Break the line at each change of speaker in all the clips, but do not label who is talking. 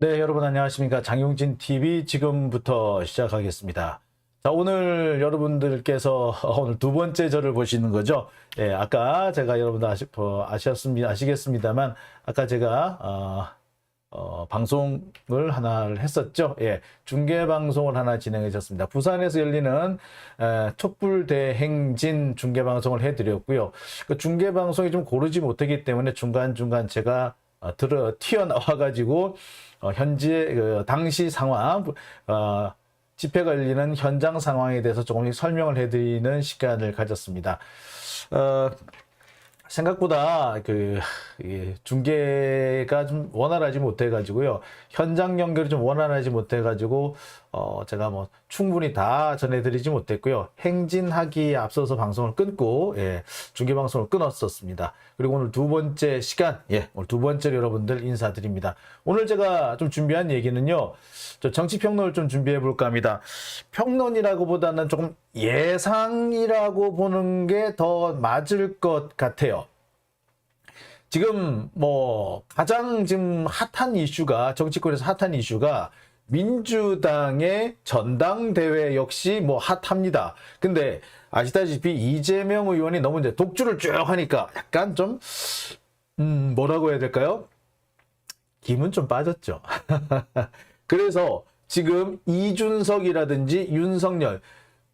네, 여러분 안녕하십니까. 장용진 TV 지금부터 시작하겠습니다. 자, 오늘 여러분들께서 오늘 두 번째 저를 보시는 거죠. 예, 아까 제가 여러분들 아시겠습니다만, 아까 제가, 방송을 하나 했었죠. 예, 중계 방송을 하나 진행하셨습니다. 부산에서 열리는 촛불 대행진 중계 방송을 해드렸고요. 그 중계 방송이 좀 고르지 못하기 때문에 중간중간 제가 튀어나와가지고, 현재, 당시 상황, 집회가 열리는 현장 상황에 대해서 조금씩 설명을 해드리는 시간을 가졌습니다. 생각보다 중계가 좀 원활하지 못해가지고요. 현장 연결이 좀 원활하지 못해가지고, 제가 뭐 충분히 다 전해드리지 못했고요. 행진하기에 앞서서 방송을 끊고, 예, 중계 방송을 끊었었습니다. 그리고 오늘 두 번째 시간, 예, 오늘 두 번째로 여러분들 인사드립니다. 오늘 제가 좀 준비한 얘기는요, 저 정치평론을 좀 준비해 볼까 합니다. 평론이라고 보다는 조금 예상이라고 보는 게 더 맞을 것 같아요. 지금 뭐 가장 지금 핫한 이슈가, 정치권에서 핫한 이슈가 민주당의 전당대회 역시 뭐 핫합니다. 근데 아시다시피 이재명 의원이 너무 이제 독주를 쭉 하니까 약간 좀 뭐라고 해야 될까요? 김은 좀 빠졌죠. 그래서 지금 이준석이라든지 윤석열,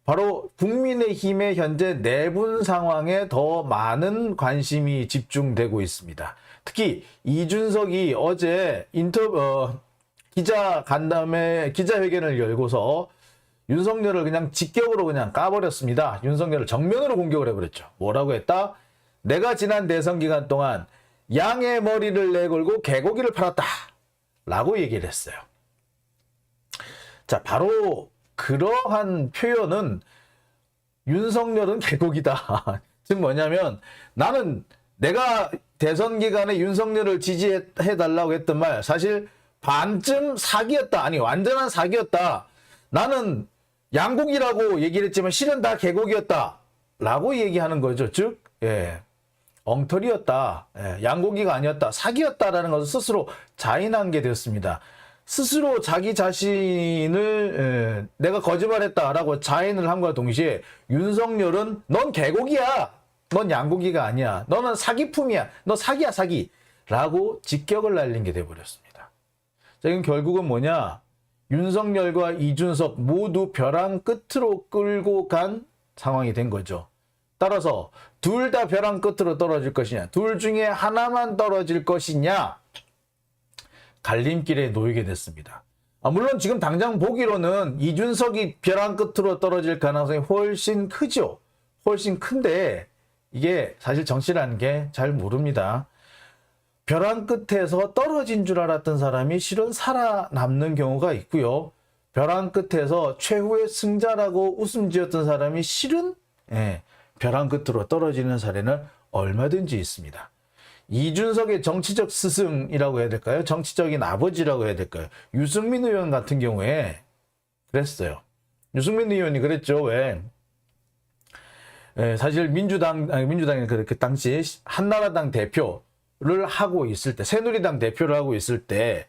바로 국민의힘의 현재 내분 상황에 더 많은 관심이 집중되고 있습니다. 특히 이준석이 어제 기자 간담회, 기자회견을 열고서 윤석열을 그냥 직격으로 그냥 까버렸습니다. 윤석열을 정면으로 공격을 해버렸죠. 뭐라고 했다? 내가 지난 대선 기간 동안 양의 머리를 내걸고 개고기를 팔았다. 라고 얘기를 했어요. 자, 바로 그러한 표현은 윤석열은 개고기다. 즉 뭐냐면 나는 내가 대선 기간에 윤석열을 지지해달라고 했던 말 사실 반쯤 사기였다. 아니 완전한 사기였다. 나는 양고기라고 얘기를 했지만 실은 다 개고기였다. 라고 얘기하는 거죠. 즉 예, 엉터리였다. 예, 양고기가 아니었다. 사기였다라는 것을 스스로 자인한 게 되었습니다. 스스로 자기 자신을 내가 거짓말했다라고 자인을 함과 동시에 윤석열은 넌 개고기야. 넌 양고기가 아니야. 너는 사기품이야. 너 사기야 사기. 라고 직격을 날린 게 돼버렸습니다. 자, 이건 결국은 뭐냐. 윤석열과 이준석 모두 벼랑 끝으로 끌고 간 상황이 된 거죠. 따라서 둘 다 벼랑 끝으로 떨어질 것이냐. 둘 중에 하나만 떨어질 것이냐. 갈림길에 놓이게 됐습니다. 물론 지금 당장 보기로는 이준석이 벼랑 끝으로 떨어질 가능성이 훨씬 크죠. 훨씬 큰데 이게 사실 정치라는 게 잘 모릅니다. 벼랑 끝에서 떨어진 줄 알았던 사람이 실은 살아남는 경우가 있고요. 벼랑 끝에서 최후의 승자라고 웃음 지었던 사람이 실은 벼랑 끝으로 떨어지는 사례는 얼마든지 있습니다. 이준석의 정치적 스승이라고 해야 될까요? 정치적인 아버지라고 해야 될까요? 유승민 의원 같은 경우에 그랬어요. 유승민 의원이 그랬죠. 왜? 사실 민주당이 그 당시 한나라당 대표를 하고 있을 때, 새누리당 대표를 하고 있을 때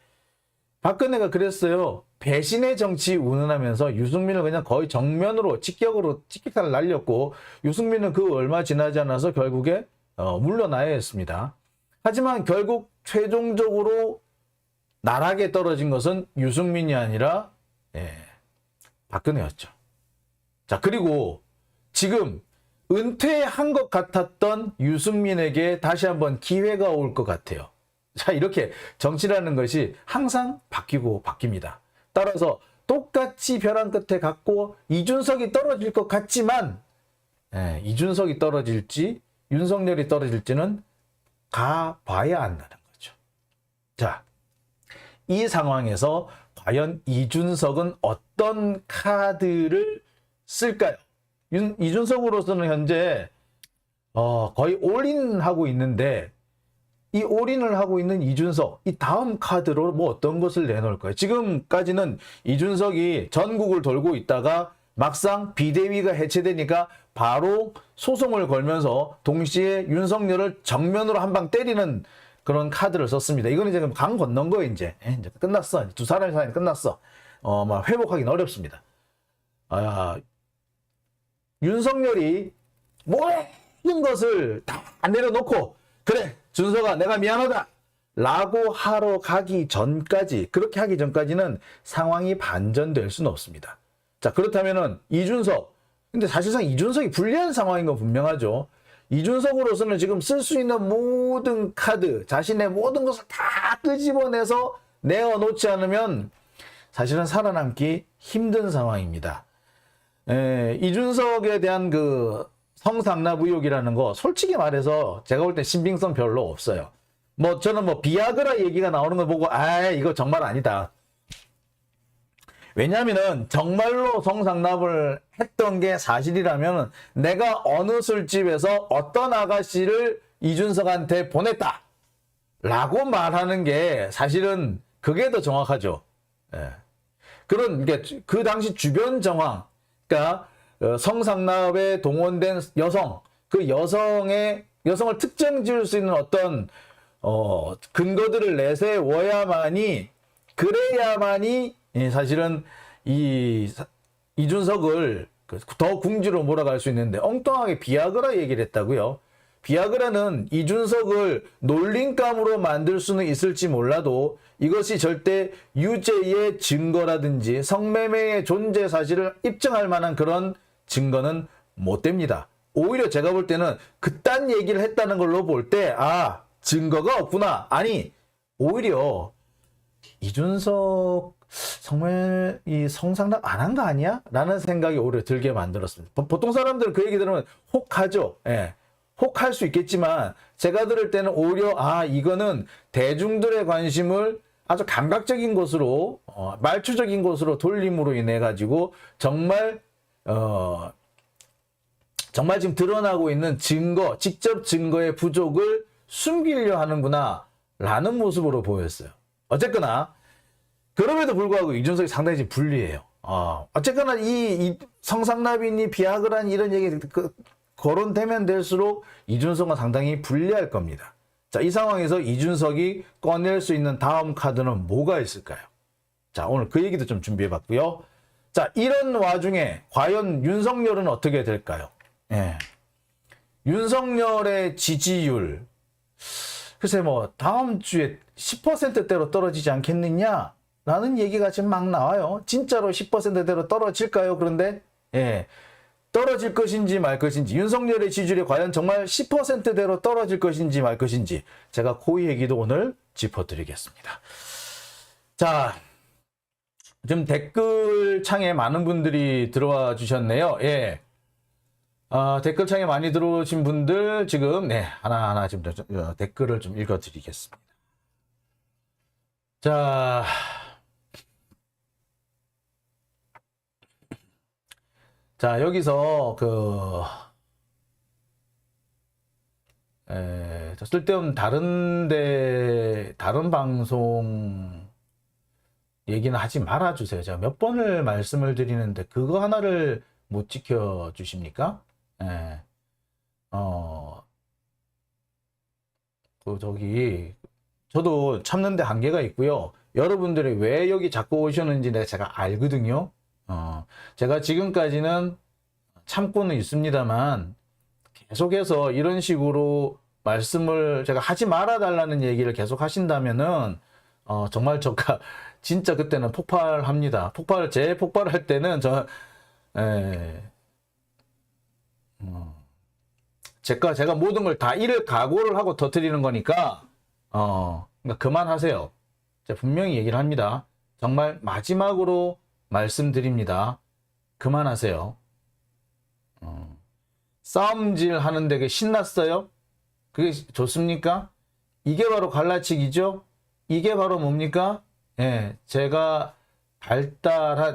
박근혜가 그랬어요. 배신의 정치 운운하면서 유승민을 그냥 거의 정면으로 직격탄을 날렸고 유승민은 그 얼마 지나지 않아서 결국에 물러나야 했습니다. 하지만 결국 최종적으로 나락에 떨어진 것은 유승민이 아니라 박근혜였죠. 자, 그리고 지금 은퇴한 것 같았던 유승민에게 다시 한번 기회가 올 것 같아요. 자, 이렇게 정치라는 것이 항상 바뀌고 바뀝니다. 따라서 똑같이 벼랑 끝에 갔고 이준석이 떨어질 것 같지만 이준석이 떨어질지 윤석열이 떨어질지는 가봐야 안다는 거죠. 자, 이 상황에서 과연 이준석은 어떤 카드를 쓸까요? 이준석으로서는 현재 거의 올인하고 있는데 이 올인을 하고 있는 이준석, 이 다음 카드로 뭐 어떤 것을 내놓을까요? 지금까지는 이준석이 전국을 돌고 있다가 막상 비대위가 해체되니까 바로 소송을 걸면서 동시에 윤석열을 정면으로 한 방 때리는 그런 카드를 썼습니다. 이거는 이제 강 건넌 거예요, 이제. 이제 끝났어. 두 사람의 사이는 끝났어. 막 회복하기는 어렵습니다. 윤석열이 모든 것을 다 내려놓고, 그래, 준서가 내가 미안하다 라고 하러 가기 전까지, 그렇게 하기 전까지는 상황이 반전될 수는 없습니다. 자, 그렇다면은 이준석, 근데 사실상 이준석이 불리한 상황인 건 분명하죠. 이준석으로서는 지금 쓸 수 있는 모든 카드, 자신의 모든 것을 다 끄집어내서 내어놓지 않으면 사실은 살아남기 힘든 상황입니다. 이준석에 대한 그 성상납 의혹이라는 거 솔직히 말해서 제가 볼 때 신빙성 별로 없어요. 뭐 저는 뭐 비아그라 얘기가 나오는 걸 보고 이거 정말 아니다. 왜냐하면은 정말로 성상납을 했던 게 사실이라면 내가 어느 술집에서 어떤 아가씨를 이준석한테 보냈다 라고 말하는 게 사실은 그게 더 정확하죠. 그런 그 당시 주변 정황, 그러니까 성상납에 동원된 여성, 그 여성을 특정 지을 수 있는 어떤 근거들을 내세워야만이, 그래야만이 사실은 이준석을 더 궁지로 몰아갈 수 있는데 엉뚱하게 비아그라 얘기를 했다고요. 비아그라는 이준석을 놀림감으로 만들 수는 있을지 몰라도 이것이 절대 유죄의 증거라든지 성매매의 존재 사실을 입증할 만한 그런 증거는 못 됩니다. 오히려 제가 볼 때는 그딴 얘기를 했다는 걸로 볼 때 증거가 없구나. 아니, 오히려 이준석 정말 이 성상납 안 한 거 아니야? 라는 생각이 오히려 들게 만들었습니다. 보통 사람들은 그 얘기 들으면 혹하죠. 혹할 수 있겠지만 제가 들을 때는 오히려 이거는 대중들의 관심을 아주 감각적인 것으로 말초적인 것으로 돌림으로 인해 가지고 정말 지금 드러나고 있는 증거, 직접 증거의 부족을 숨기려 하는구나 라는 모습으로 보였어요. 어쨌거나 그럼에도 불구하고 이준석이 상당히 지금 불리해요. 어쨌거나 이 성상납이니 비아그라니 이런 얘기 거론되면 될수록 이준석은 상당히 불리할 겁니다. 자, 이 상황에서 이준석이 꺼낼 수 있는 다음 카드는 뭐가 있을까요? 자, 오늘 그 얘기도 좀 준비해봤고요. 자, 이런 와중에 과연 윤석열은 어떻게 될까요? 윤석열의 지지율, 글쎄 뭐 다음 주에 10%대로 떨어지지 않겠느냐 라는 얘기가 지금 막 나와요. 진짜로 10%대로 떨어질까요? 그런데 떨어질 것인지 말 것인지, 윤석열의 지지율이 과연 정말 10%대로 떨어질 것인지 말 것인지 제가 그 얘기도 오늘 짚어드리겠습니다. 자, 지금 댓글창에 많은 분들이 들어와 주셨네요. 댓글창에 많이 들어오신 분들 지금 하나하나 지금 댓글을 좀 읽어드리겠습니다. 자, 여기서 쓸데없는 다른 방송 얘기는 하지 말아주세요. 제가 몇 번을 말씀을 드리는데 그거 하나를 못 지켜주십니까? 저도 참는데 한계가 있고요. 여러분들이 왜 여기 자꾸 오셨는지 제가 알거든요. 제가 지금까지는 참고는 있습니다만 계속해서 이런 식으로 말씀을 제가 하지 말아달라는 얘기를 계속 하신다면은 정말 제가 진짜 그때는 폭발합니다. 재폭발할 때는 제가 모든 걸 다 잃을 각오를 하고 터뜨리는 거니까 그러니까 그만하세요. 제가 분명히 얘기를 합니다. 정말 마지막으로 말씀드립니다. 그만하세요. 싸움질 하는데 그게 신났어요? 그게 좋습니까? 이게 바로 갈라치기죠? 이게 바로 뭡니까? 제가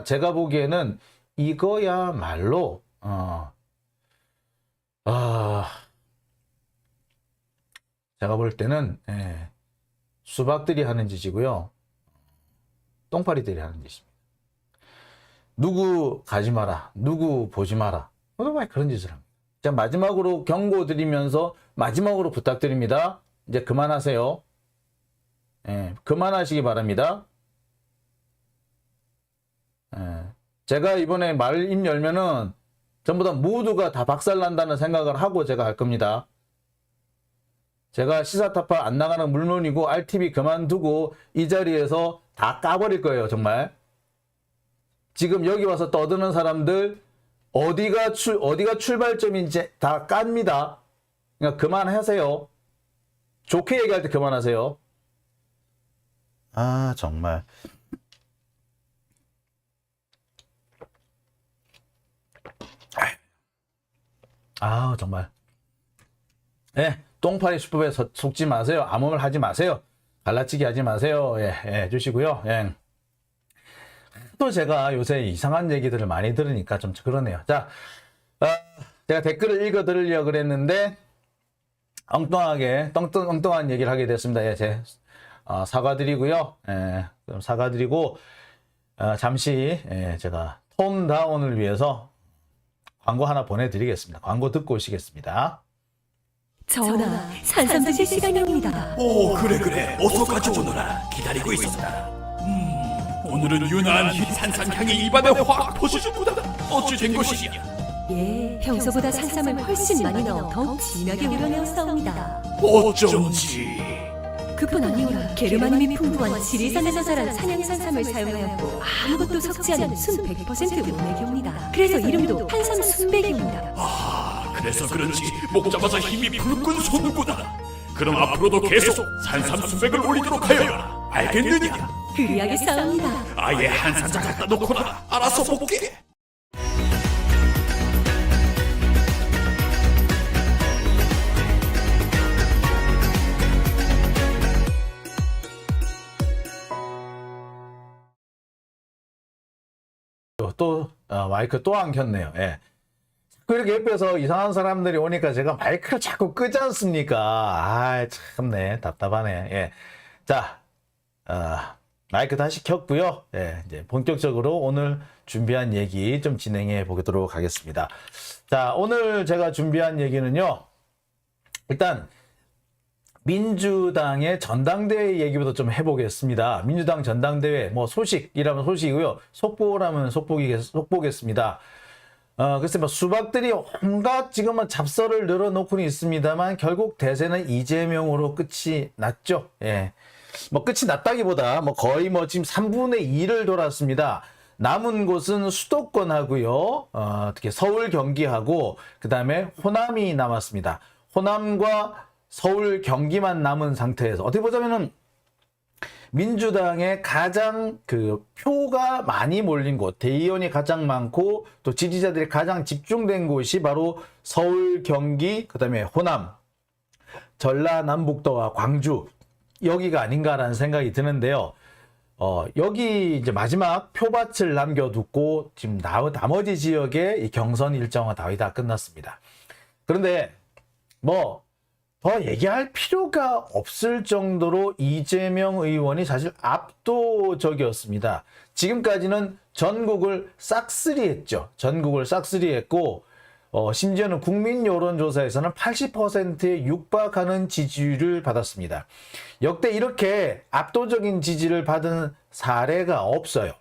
제가 보기에는 이거야말로 제가 볼 때는 수박들이 하는 짓이고요. 똥파리들이 하는 짓입니다. 누구 가지 마라. 누구 보지 마라. 그런 짓을 합니다. 자, 마지막으로 경고 드리면서 마지막으로 부탁드립니다. 이제 그만하세요. 예, 그만하시기 바랍니다. 예, 제가 이번에 말 입 열면은 전부 다 모두가 다 박살난다는 생각을 하고 제가 할 겁니다. 제가 시사타파 안 나가는 물론이고 RTV 그만두고 이 자리에서 다 까버릴 거예요, 정말. 지금 여기 와서 떠드는 사람들 어디가 출발점인지 다 깝니다. 그러니까 그만하세요. 좋게 얘기할 때 그만하세요. 아, 정말. 아, 정말. 예, 똥파리 수법에 속지 마세요. 아무 말 하지 마세요. 갈라치기 하지 마세요. 예, 해주시고요. 예. 또 제가 요새 이상한 얘기들을 많이 들으니까 좀 그러네요. 자, 제가 댓글을 읽어드리려고 그랬는데, 엉뚱한 얘기를 하게 됐습니다. 예, 사과드리고요. 예, 그럼 사과드리고, 잠시, 제가 톤 다운을 위해서 광고 하나 보내드리겠습니다. 광고 듣고 오시겠습니다.
전하, 산삼 드실 시간입니다.
오, 그래 어서 가져오너라. 기다리고 있었다. 오늘은 유난히 산삼향이 입안에 확 퍼지는구나. 어찌 된 것이냐?
예, 평소보다 산삼을 훨씬 많이 넣어 더욱 진하게 우려내었사옵니다.
어쩐지.
그뿐 아니오라 게르마늄이 풍부한 지리산에서 자란 산양산삼을 사용하였고 아무것도 섞지 않은 순 100% 원액이옵니다. 그래서 이름도 산삼 순백이옵니다.
아, 그래서 그런지 목 잡아서 힘이 불끈 솟는구나. 그럼 앞으로도 계속 산삼 수백을 올리도록 하여라. 알겠느냐?
그리하겠사옵니다.
아예 한 산자 갖다 놓거나 알아서 먹게.
또 마이크 또 안 켰네요. 예. 이렇게 옆에서 이상한 사람들이 오니까 제가 마이크를 자꾸 끄지 않습니까? 아, 참네, 답답하네. 예. 자, 마이크 다시 켰고요. 예, 이제 본격적으로 오늘 준비한 얘기 좀 진행해 보도록 하겠습니다. 자, 오늘 제가 준비한 얘기는요. 일단 민주당의 전당대회 얘기부터 좀 해보겠습니다. 민주당 전당대회 뭐 소식이라면 소식이고요. 속보라면 속보겠습니다. 글쎄 뭐 수박들이 온갖 지금은 잡설을 늘어놓고는 있습니다만 결국 대세는 이재명으로 끝이 났죠. 예. 뭐 끝이 났다기보다 뭐 거의 뭐 지금 3분의 2를 돌았습니다. 남은 곳은 수도권하고요. 특히 서울, 경기하고 그다음에 호남이 남았습니다. 호남과 서울, 경기만 남은 상태에서 어떻게 보자면은 민주당의 가장 그 표가 많이 몰린 곳, 대의원이 가장 많고 또 지지자들이 가장 집중된 곳이 바로 서울, 경기, 그다음에 호남, 전라남북도와 광주 여기가 아닌가라는 생각이 드는데요. 여기 이제 마지막 표밭을 남겨두고 지금 나머지 지역의 이 경선 일정은 거의 다 끝났습니다. 그런데 뭐 더 얘기할 필요가 없을 정도로 이재명 의원이 사실 압도적이었습니다. 지금까지는 전국을 싹쓸이했죠. 전국을 싹쓸이했고 심지어는 국민 여론조사에서는 80%에 육박하는 지지율을 받았습니다. 역대 이렇게 압도적인 지지를 받은 사례가 없어요.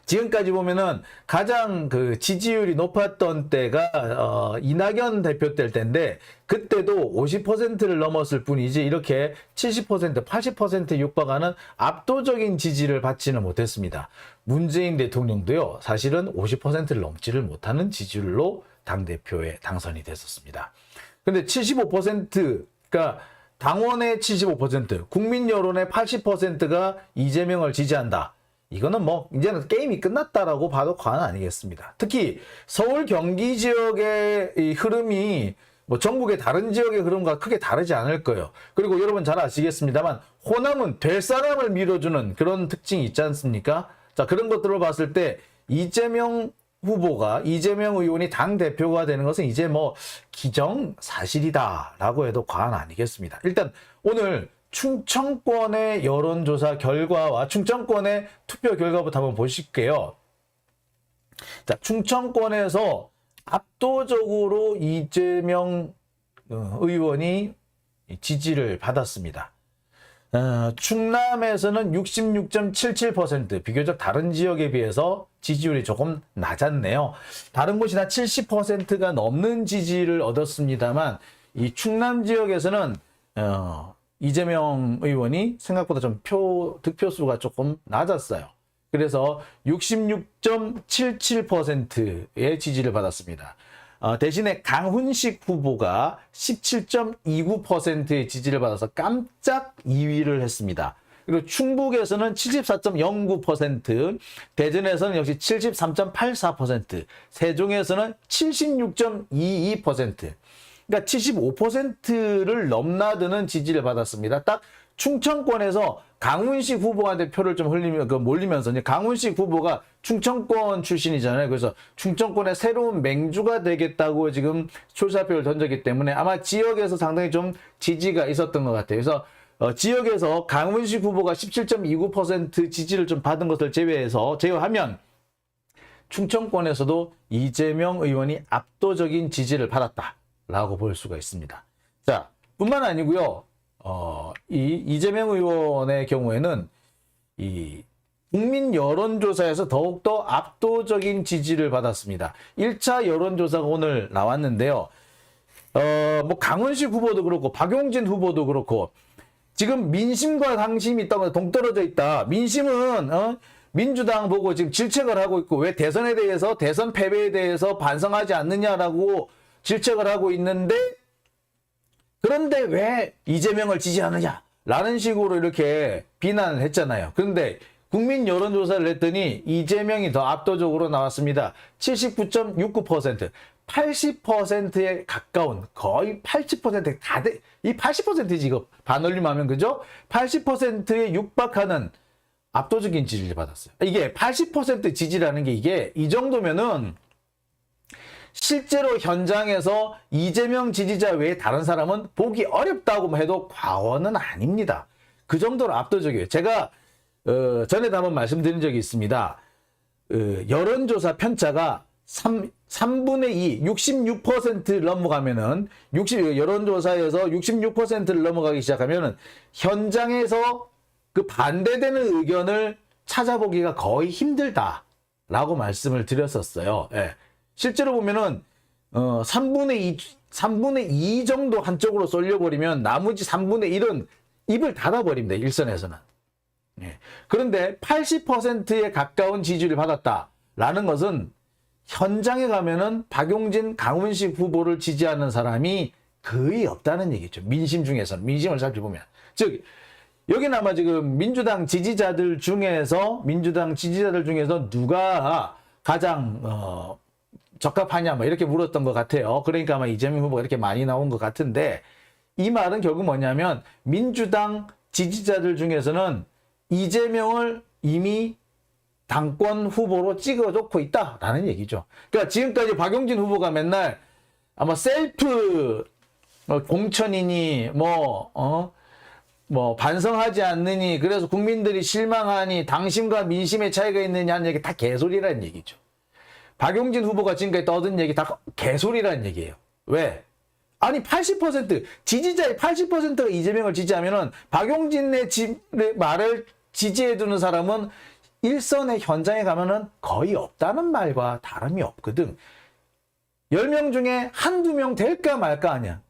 지금까지 보면은 가장 그 지지율이 높았던 때가 이낙연 대표 때일 텐데 그때도 50%를 넘었을 뿐이지 이렇게 70%, 80%에 육박하는 압도적인 지지를 받지는 못했습니다. 문재인 대통령도요, 사실은 50%를 넘지를 못하는 지지율로 당대표에 당선이 됐었습니다. 근데 75%, 그러니까 당원의 75%, 국민 여론의 80%가 이재명을 지지한다. 이거는 뭐 이제는 게임이 끝났다라고 봐도 과언 아니겠습니다. 특히 서울 경기 지역의 이 흐름이 뭐 전국의 다른 지역의 흐름과 크게 다르지 않을 거예요. 그리고 여러분 잘 아시겠습니다만 호남은 될 사람을 밀어주는 그런 특징이 있지 않습니까? 자, 그런 것들을 봤을 때 이재명 의원이 당대표가 되는 것은 이제 뭐 기정사실이다라고 해도 과언 아니겠습니다. 일단 오늘 충청권의 여론조사 결과와 충청권의 투표 결과부터 한번 보실게요. 자, 충청권에서 압도적으로 이재명 의원이 지지를 받았습니다. 충남에서는 66.77%, 비교적 다른 지역에 비해서 지지율이 조금 낮았네요. 다른 곳이 다 70%가 넘는 지지를 얻었습니다만 이 충남 지역에서는 이재명 의원이 생각보다 좀 득표수가 조금 낮았어요. 그래서 66.77%의 지지를 받았습니다. 대신에 강훈식 후보가 17.29%의 지지를 받아서 깜짝 2위를 했습니다. 그리고 충북에서는 74.09%, 대전에서는 역시 73.84%, 세종에서는 76.22%, 그러니까 75%를 넘나드는 지지를 받았습니다. 딱 충청권에서 강훈식 후보한테 표를 좀 몰리면서, 이제 강훈식 후보가 충청권 출신이잖아요. 그래서 충청권의 새로운 맹주가 되겠다고 지금 출사표를 던졌기 때문에 아마 지역에서 상당히 좀 지지가 있었던 것 같아요. 그래서 지역에서 강훈식 후보가 17.29% 지지를 좀 받은 것을 제외하면 충청권에서도 이재명 의원이 압도적인 지지를 받았다라고 볼 수가 있습니다. 자, 뿐만 아니고요. 이재명 의원의 경우에는 이 국민 여론조사에서 더욱더 압도적인 지지를 받았습니다. 1차 여론조사가 오늘 나왔는데요. 뭐 강훈식 후보도 그렇고 박용진 후보도 그렇고 지금 민심과 당심이 있다고 동떨어져 있다. 민심은 민주당 보고 지금 질책을 하고 있고 왜 대선에 대해서 대선 패배에 대해서 반성하지 않느냐라고 질책을 하고 있는데 그런데 왜 이재명을 지지하느냐라는 식으로 이렇게 비난을 했잖아요. 그런데 국민 여론조사를 했더니 이재명이 더 압도적으로 나왔습니다. 79.69%, 80%에 가까운 거의 80%에 이 80%지 이거 반올림하면 그죠? 80%에 육박하는 압도적인 지지를 받았어요. 이게 80% 지지라는 게 이게 이 정도면은 실제로 현장에서 이재명 지지자 외에 다른 사람은 보기 어렵다고 해도 과언은 아닙니다. 그 정도로 압도적이에요. 제가 전에도 한번 말씀드린 적이 있습니다. 여론조사 편차가 3분의 2, 66%를 넘어가면은 여론조사에서 66%를 넘어가기 시작하면은 현장에서 그 반대되는 의견을 찾아보기가 거의 힘들다라고 말씀을 드렸었어요. 예. 실제로 보면은 3분의 2 정도 한쪽으로 쏠려버리면 나머지 3분의 1은 입을 닫아버립니다. 일선에서는. 예. 그런데 80%에 가까운 지지를 받았다라는 것은 현장에 가면은 박용진, 강훈식 후보를 지지하는 사람이 거의 없다는 얘기죠. 민심 중에서는. 민심을 살펴보면. 즉 여기는 아마 지금 민주당 지지자들 중에서 누가 가장 적합하냐 뭐 이렇게 물었던 것 같아요. 그러니까 아마 이재명 후보가 이렇게 많이 나온 것 같은데 이 말은 결국 뭐냐면 민주당 지지자들 중에서는 이재명을 이미 당권 후보로 찍어놓고 있다라는 얘기죠. 그러니까 지금까지 박용진 후보가 맨날 아마 셀프 공천이니 뭐 반성하지 않느니 그래서 국민들이 실망하니 당심과 민심의 차이가 있느냐는 얘기 다 개소리라는 얘기죠. 박용진 후보가 지금까지 떠든 얘기 다 개소리라는 얘기예요. 왜? 아니 80% 지지자의 80%가 이재명을 지지하면은 박용진의 말을 지지해주는 사람은 일선의 현장에 가면은 거의 없다는 말과 다름이 없거든. 10명 중에 한두 명 될까 말까 아니야.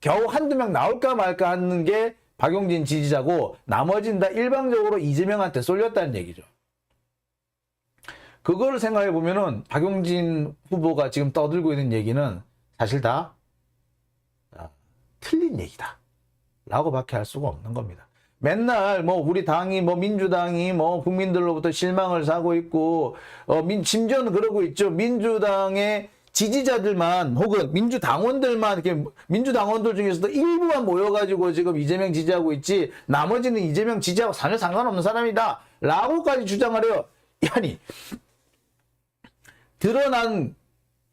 겨우 한두 명 나올까 말까 하는 게 박용진 지지자고 나머지는 다 일방적으로 이재명한테 쏠렸다는 얘기죠. 그거를 생각해 보면은 박용진 후보가 지금 떠들고 있는 얘기는 사실 다 틀린 얘기다 라고 밖에 할 수가 없는 겁니다. 맨날 뭐 우리 당이 뭐 민주당이 뭐 국민들로부터 실망을 사고 있고 심지어는 그러고 있죠. 민주당의 지지자들만 혹은 민주당원들만 이렇게 민주당원들 중에서도 일부만 모여가지고 지금 이재명 지지하고 있지 나머지는 이재명 지지하고 전혀 상관없는 사람이다 라고까지 주장을 해요. 아니 드러난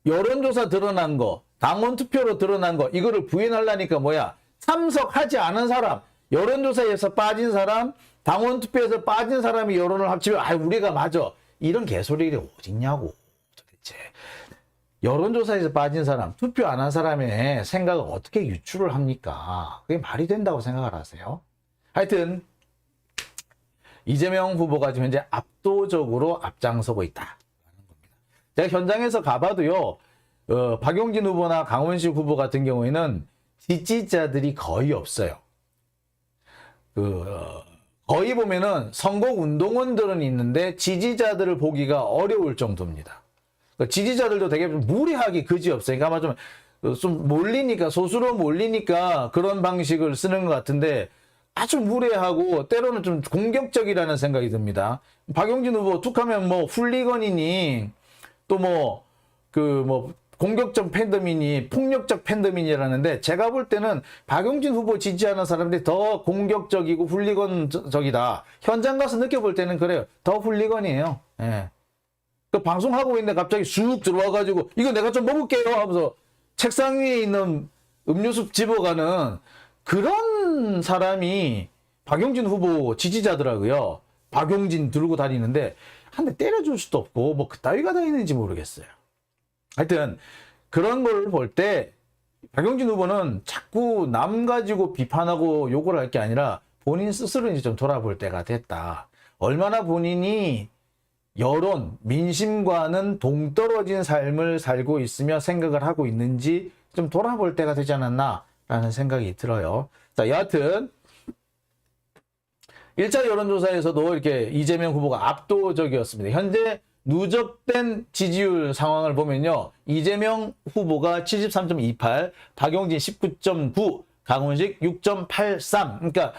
여론조사 드러난 거 당원 투표로 드러난 거 이거를 부인하려니까 뭐야 참석하지 않은 사람 여론조사에서 빠진 사람 당원 투표에서 빠진 사람이 여론을 합치면 우리가 맞아 이런 개소리가 어딨냐고. 도대체 여론조사에서 빠진 사람 투표 안 한 사람의 생각을 어떻게 유추를 합니까? 그게 말이 된다고 생각을 하세요? 하여튼 이재명 후보가 지금 현재 압도적으로 앞장서고 있다. 제가 현장에서 가봐도요, 박용진 후보나 강원식 후보 같은 경우에는 지지자들이 거의 없어요. 거의 보면은 선거운동원들은 있는데 지지자들을 보기가 어려울 정도입니다. 지지자들도 되게 무리하게 그지없어요. 그러니까 좀 몰리니까, 소수로 몰리니까 그런 방식을 쓰는 것 같은데 아주 무례하고 때로는 좀 공격적이라는 생각이 듭니다. 박용진 후보 툭하면 뭐 훌리건이니 또 공격적 팬덤이니 폭력적 팬덤이니라는데 제가 볼 때는 박용진 후보 지지하는 사람들이 더 공격적이고 훌리건적이다. 현장 가서 느껴볼 때는 그래요. 더 훌리건이에요. 예. 그 방송하고 있는데 갑자기 쑥 들어와가지고 이거 내가 좀 먹을게요 하면서 책상 위에 있는 음료수 집어가는 그런 사람이 박용진 후보 지지자더라고요. 박용진 들고 다니는데 한 대 때려줄 수도 없고 뭐 그따위가 다 있는지 모르겠어요. 하여튼 그런 걸 볼 때 박용진 후보는 자꾸 남 가지고 비판하고 욕을 할 게 아니라 본인 스스로 이제 좀 돌아볼 때가 됐다. 얼마나 본인이 여론, 민심과는 동떨어진 삶을 살고 있으며 생각을 하고 있는지 좀 돌아볼 때가 되지 않았나라는 생각이 들어요. 자, 여하튼 1차 여론조사에서도 이렇게 이재명 후보가 압도적이었습니다. 현재 누적된 지지율 상황을 보면요. 이재명 후보가 73.28, 박용진 19.9, 강훈식 6.83. 그러니까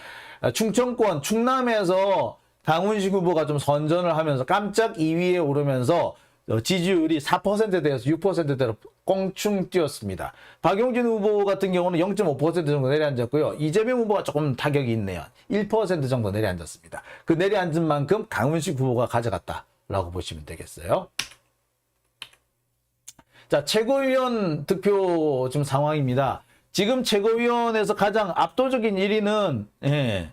충청권, 충남에서 강훈식 후보가 좀 선전을 하면서 깜짝 2위에 오르면서 지지율이 4%대에서 6%대로 꽁충 뛰었습니다. 박용진 후보 같은 경우는 0.5% 정도 내려앉았고요. 이재명 후보가 조금 타격이 있네요. 1% 정도 내려앉았습니다. 그 내려앉은 만큼 강훈식 후보가 가져갔다라고 보시면 되겠어요. 자, 최고위원 득표 좀 상황입니다. 지금 최고위원에서 가장 압도적인 1위는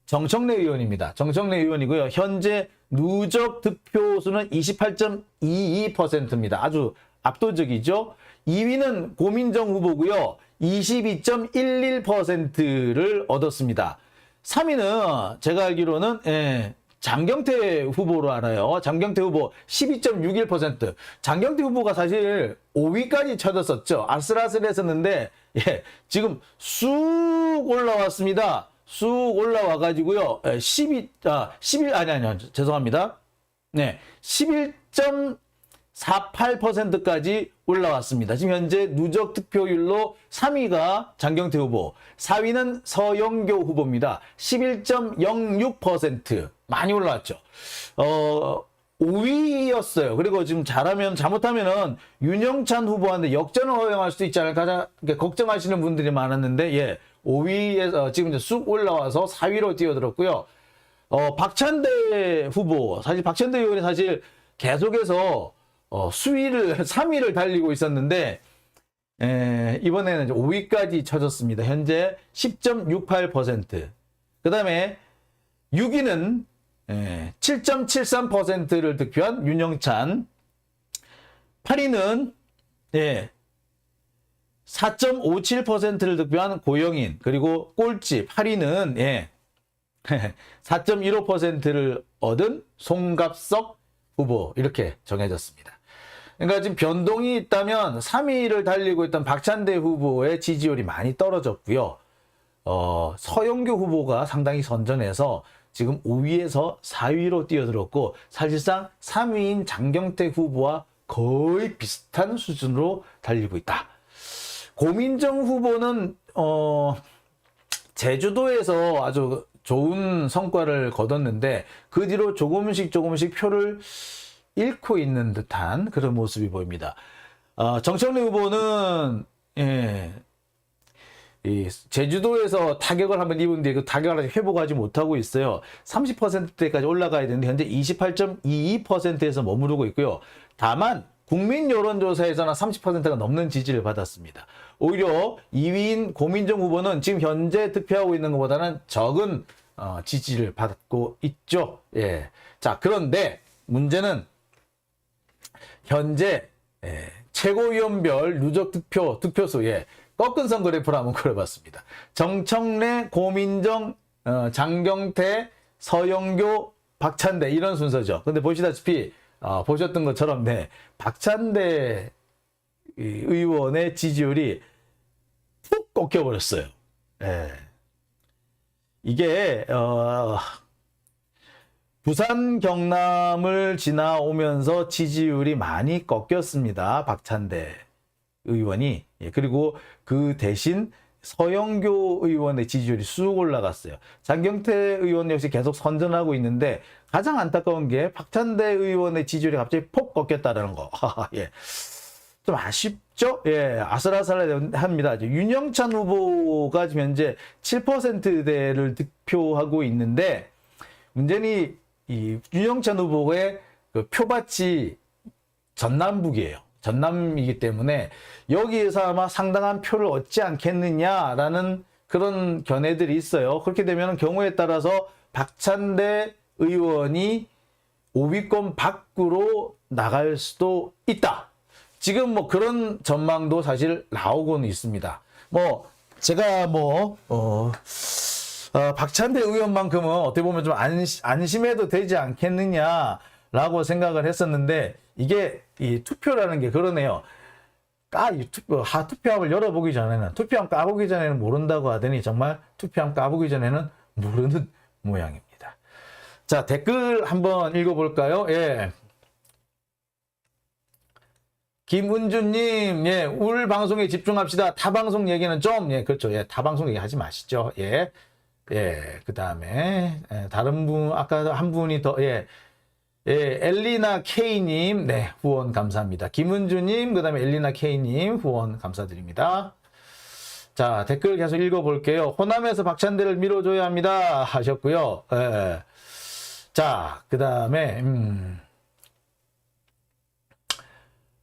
정청래 의원입니다. 정청래 의원이고요. 현재 누적 득표수는 28.22%입니다. 아주 압도적이죠. 2위는 고민정 후보고요. 22.11%를 얻었습니다. 3위는 제가 알기로는 장경태 후보로 알아요. 장경태 후보 12.61%. 장경태 후보가 사실 5위까지 쳐졌었죠. 아슬아슬했었는데 지금 쑥 올라왔습니다. 쑥 올라와가지고요. 11, 네, 11.48%까지 올라왔습니다. 지금 현재 누적 득표율로 3위가 장경태 후보, 4위는 서영교 후보입니다. 11.06%. 많이 올라왔죠. 5위였어요. 그리고 지금 잘못하면은 윤영찬 후보한테 역전을 허용할 수도 있지 않을까 걱정하시는 분들이 많았는데, 5위에서 지금 이제 쑥 올라와서 4위로 뛰어들었고요. 박찬대 후보, 사실 박찬대 의원이 사실 계속해서 수위를 3위를 달리고 있었는데 이번에는 5위까지 쳐졌습니다. 현재 10.68%. 그 다음에 6위는 7.73%를 득표한 윤영찬. 8위는 4.57%를 득표한 고영인. 그리고 꼴찌 8위는 4.15%를 얻은 송갑석 후보. 이렇게 정해졌습니다. 그러니까 지금 변동이 있다면 3위를 달리고 있던 박찬대 후보의 지지율이 많이 떨어졌고요. 서영교 후보가 상당히 선전해서 지금 5위에서 4위로 뛰어들었고, 사실상 3위인 장경태 후보와 거의 비슷한 수준으로 달리고 있다. 고민정 후보는 제주도에서 아주 좋은 성과를 거뒀는데 그 뒤로 조금씩 표를 잃고 있는 듯한 그런 모습이 보입니다. 정청래 후보는 이 제주도에서 타격을 한번 입은 뒤에 그 타격을 아직 회복하지 못하고 있어요. 30%대까지 올라가야 되는데 현재 28.22%에서 머무르고 있고요. 다만 국민 여론조사에서는 30%가 넘는 지지를 받았습니다. 오히려 2위인 고민정 후보는 지금 현재 득표하고 있는 것보다는 적은 지지를 받고 있죠. 자, 그런데 문제는 현재 최고위원별 누적 득표수 꺾은 선 그래프를 한번 그려봤습니다. 정청래, 고민정 장경태, 서영교, 박찬대 이런 순서죠. 근데 보시다시피 보셨던 것처럼 네, 박찬대 의원의 지지율이 푹 꺾여버렸어요. 예. 이게 부산 경남을 지나오면서 지지율이 많이 꺾였습니다. 박찬대 의원이. 예, 그리고 그 대신 서영교 의원의 지지율이 쑥 올라갔어요. 장경태 의원 역시 계속 선전하고 있는데 가장 안타까운 게 박찬대 의원의 지지율이 갑자기 폭 꺾였다는 거. 예. 좀 아쉽죠? 예, 아슬아슬합니다. 윤영찬 후보가 지금 현재 7%대를 득표하고 있는데 문제는 이 윤영찬 후보의 그 표밭이 전남북이에요. 전남이기 때문에 여기에서 아마 상당한 표를 얻지 않겠느냐라는 그런 견해들이 있어요. 그렇게 되면 경우에 따라서 박찬대 의원이 5위권 밖으로 나갈 수도 있다. 지금 뭐 그런 전망도 사실 나오고는 있습니다. 뭐 제가 박찬대 의원만큼은 어떻게 보면 좀 안심해도 되지 않겠느냐라고 생각을 했었는데 이게 이 투표라는 게 그러네요. 투표함을 열어보기 전에는 투표함 까보기 전에는 모른다고 하더니 정말 투표함 까보기 전에는 모르는 모양입니다. 자, 댓글 한번 읽어볼까요? 예. 김은주님, 예, 울 방송에 집중합시다. 타 방송 얘기는 좀, 예, 그렇죠. 예, 타 방송 얘기 하지 마시죠. 예. 예, 그 다음에, 다른 분, 아까 한 분이 더, 예, 엘리나 K님, 네, 후원 감사합니다. 김은주님, 그 다음에 엘리나 K님, 후원 감사드립니다. 자, 댓글 계속 읽어볼게요. 호남에서 박찬대를 밀어줘야 합니다. 하셨고요. 예. 자, 그 다음에,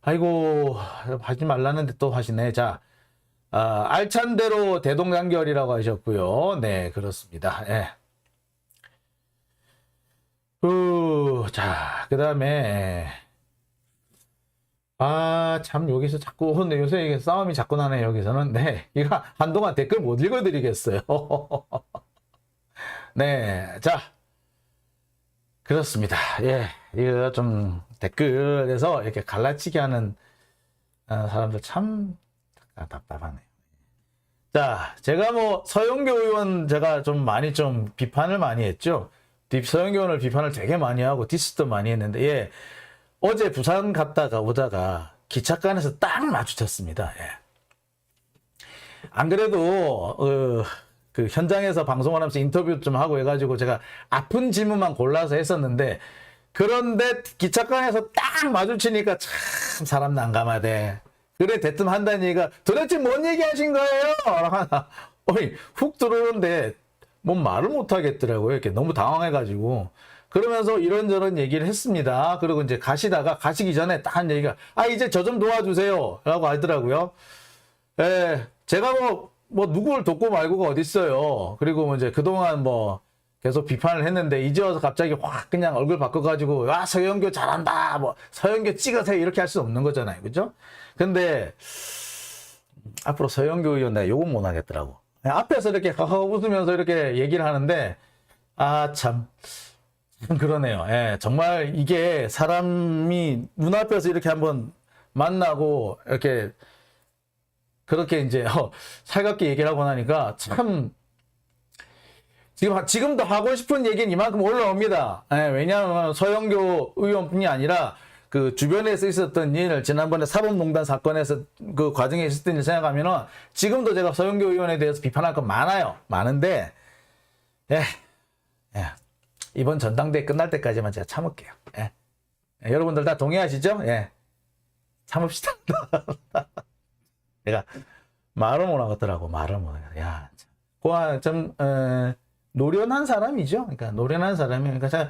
아이고, 하지 말라는데 또 하시네. 자, 알찬 대로 대동단결이라고 하셨고요. 네, 그렇습니다. 예. 자, 그 다음에, 참, 여기서 자꾸, 근데 요새 이게 싸움이 자꾸 나네, 여기서는. 네, 이거 한동안 댓글 못 읽어드리겠어요. 네, 자, 그렇습니다. 예, 이거 좀 댓글에서 이렇게 갈라치기 하는 사람들 참 답답하네요. 자, 제가 뭐 서영교 의원 제가 좀 많이 좀 비판을 많이 했죠. 서영교 의원을 비판을 되게 많이 하고 디스도 많이 했는데, 예, 어제 부산 갔다가 오다가 기차간에서 딱 마주쳤습니다. 예. 안 그래도 그 현장에서 방송을 하면서 인터뷰 좀 하고 해가지고 제가 아픈 질문만 골라서 했었는데, 그런데 기차간에서 딱 마주치니까 참 사람 난감하대. 그래 대뜸 한다는 얘기가 도대체 뭔 얘기 하신 거예요? 어이, 훅 들어오는데 뭔 말을 못 하겠더라고요. 이렇게 너무 당황해가지고. 그러면서 이런저런 얘기를 했습니다. 그리고 이제 가시기 전에 딱 한 얘기가, 이제 저 좀 도와주세요. 라고 하더라고요. 예, 제가 뭐 누구를 돕고 말고가 어딨어요. 그리고 뭐 이제 그동안 뭐 계속 비판을 했는데 이제 와서 갑자기 확 그냥 얼굴 바꿔가지고 서영교 잘한다, 뭐 서영교 찍으세요 이렇게 할 수 없는 거잖아요, 그죠? 근데 앞으로 서영교 의원 내가 욕은 못 하겠더라고. 그냥 앞에서 이렇게 하하 웃으면서 이렇게 얘기를 하는데 참 그러네요. 예, 정말 이게 사람이 눈앞에서 이렇게 한번 만나고 이렇게 그렇게 이제 살갑게 얘기를 하고 나니까 참 지금도 하고 싶은 얘기는 이만큼 올라옵니다. 예, 왜냐하면 서영교 의원뿐이 아니라 그 주변에서 있었던 일, 지난번에 사법농단 사건에서 그 과정에 있었던 일 생각하면은 지금도 제가 서영교 의원에 대해서 비판할 건 많은데, 예, 이번 전당대회 끝날 때까지만 제가 참을게요. 예. 여러분들 다 동의하시죠? 예. 참읍시다. 내가 말을 못 하겠더라고. 야, 좀 노련한 사람이죠. 그러니까 노련한 사람이. 그러니까 참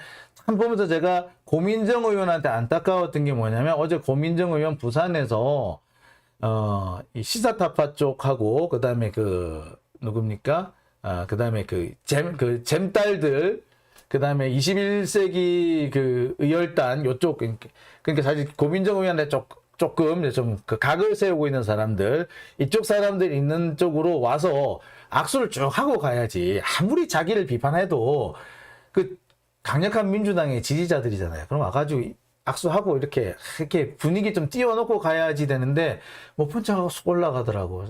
보면서 제가 고민정 의원한테 안타까웠던 게 뭐냐면 어제 고민정 의원 부산에서 이 시사타파 쪽하고 그다음에 누굽니까? 그다음에 잼딸들, 그다음에 21세기 의열단 요쪽, 그러니까 사실 고민정 의원한테 조금 좀 각을 세우고 있는 사람들, 이쪽 사람들 있는 쪽으로 와서 악수를 쭉 하고 가야지. 아무리 자기를 비판해도 그 강력한 민주당의 지지자들이잖아요. 그럼 와가지고 악수하고 이렇게 분위기 좀 띄워놓고 가야지 되는데 못 본 척하고 쑥 올라가더라고.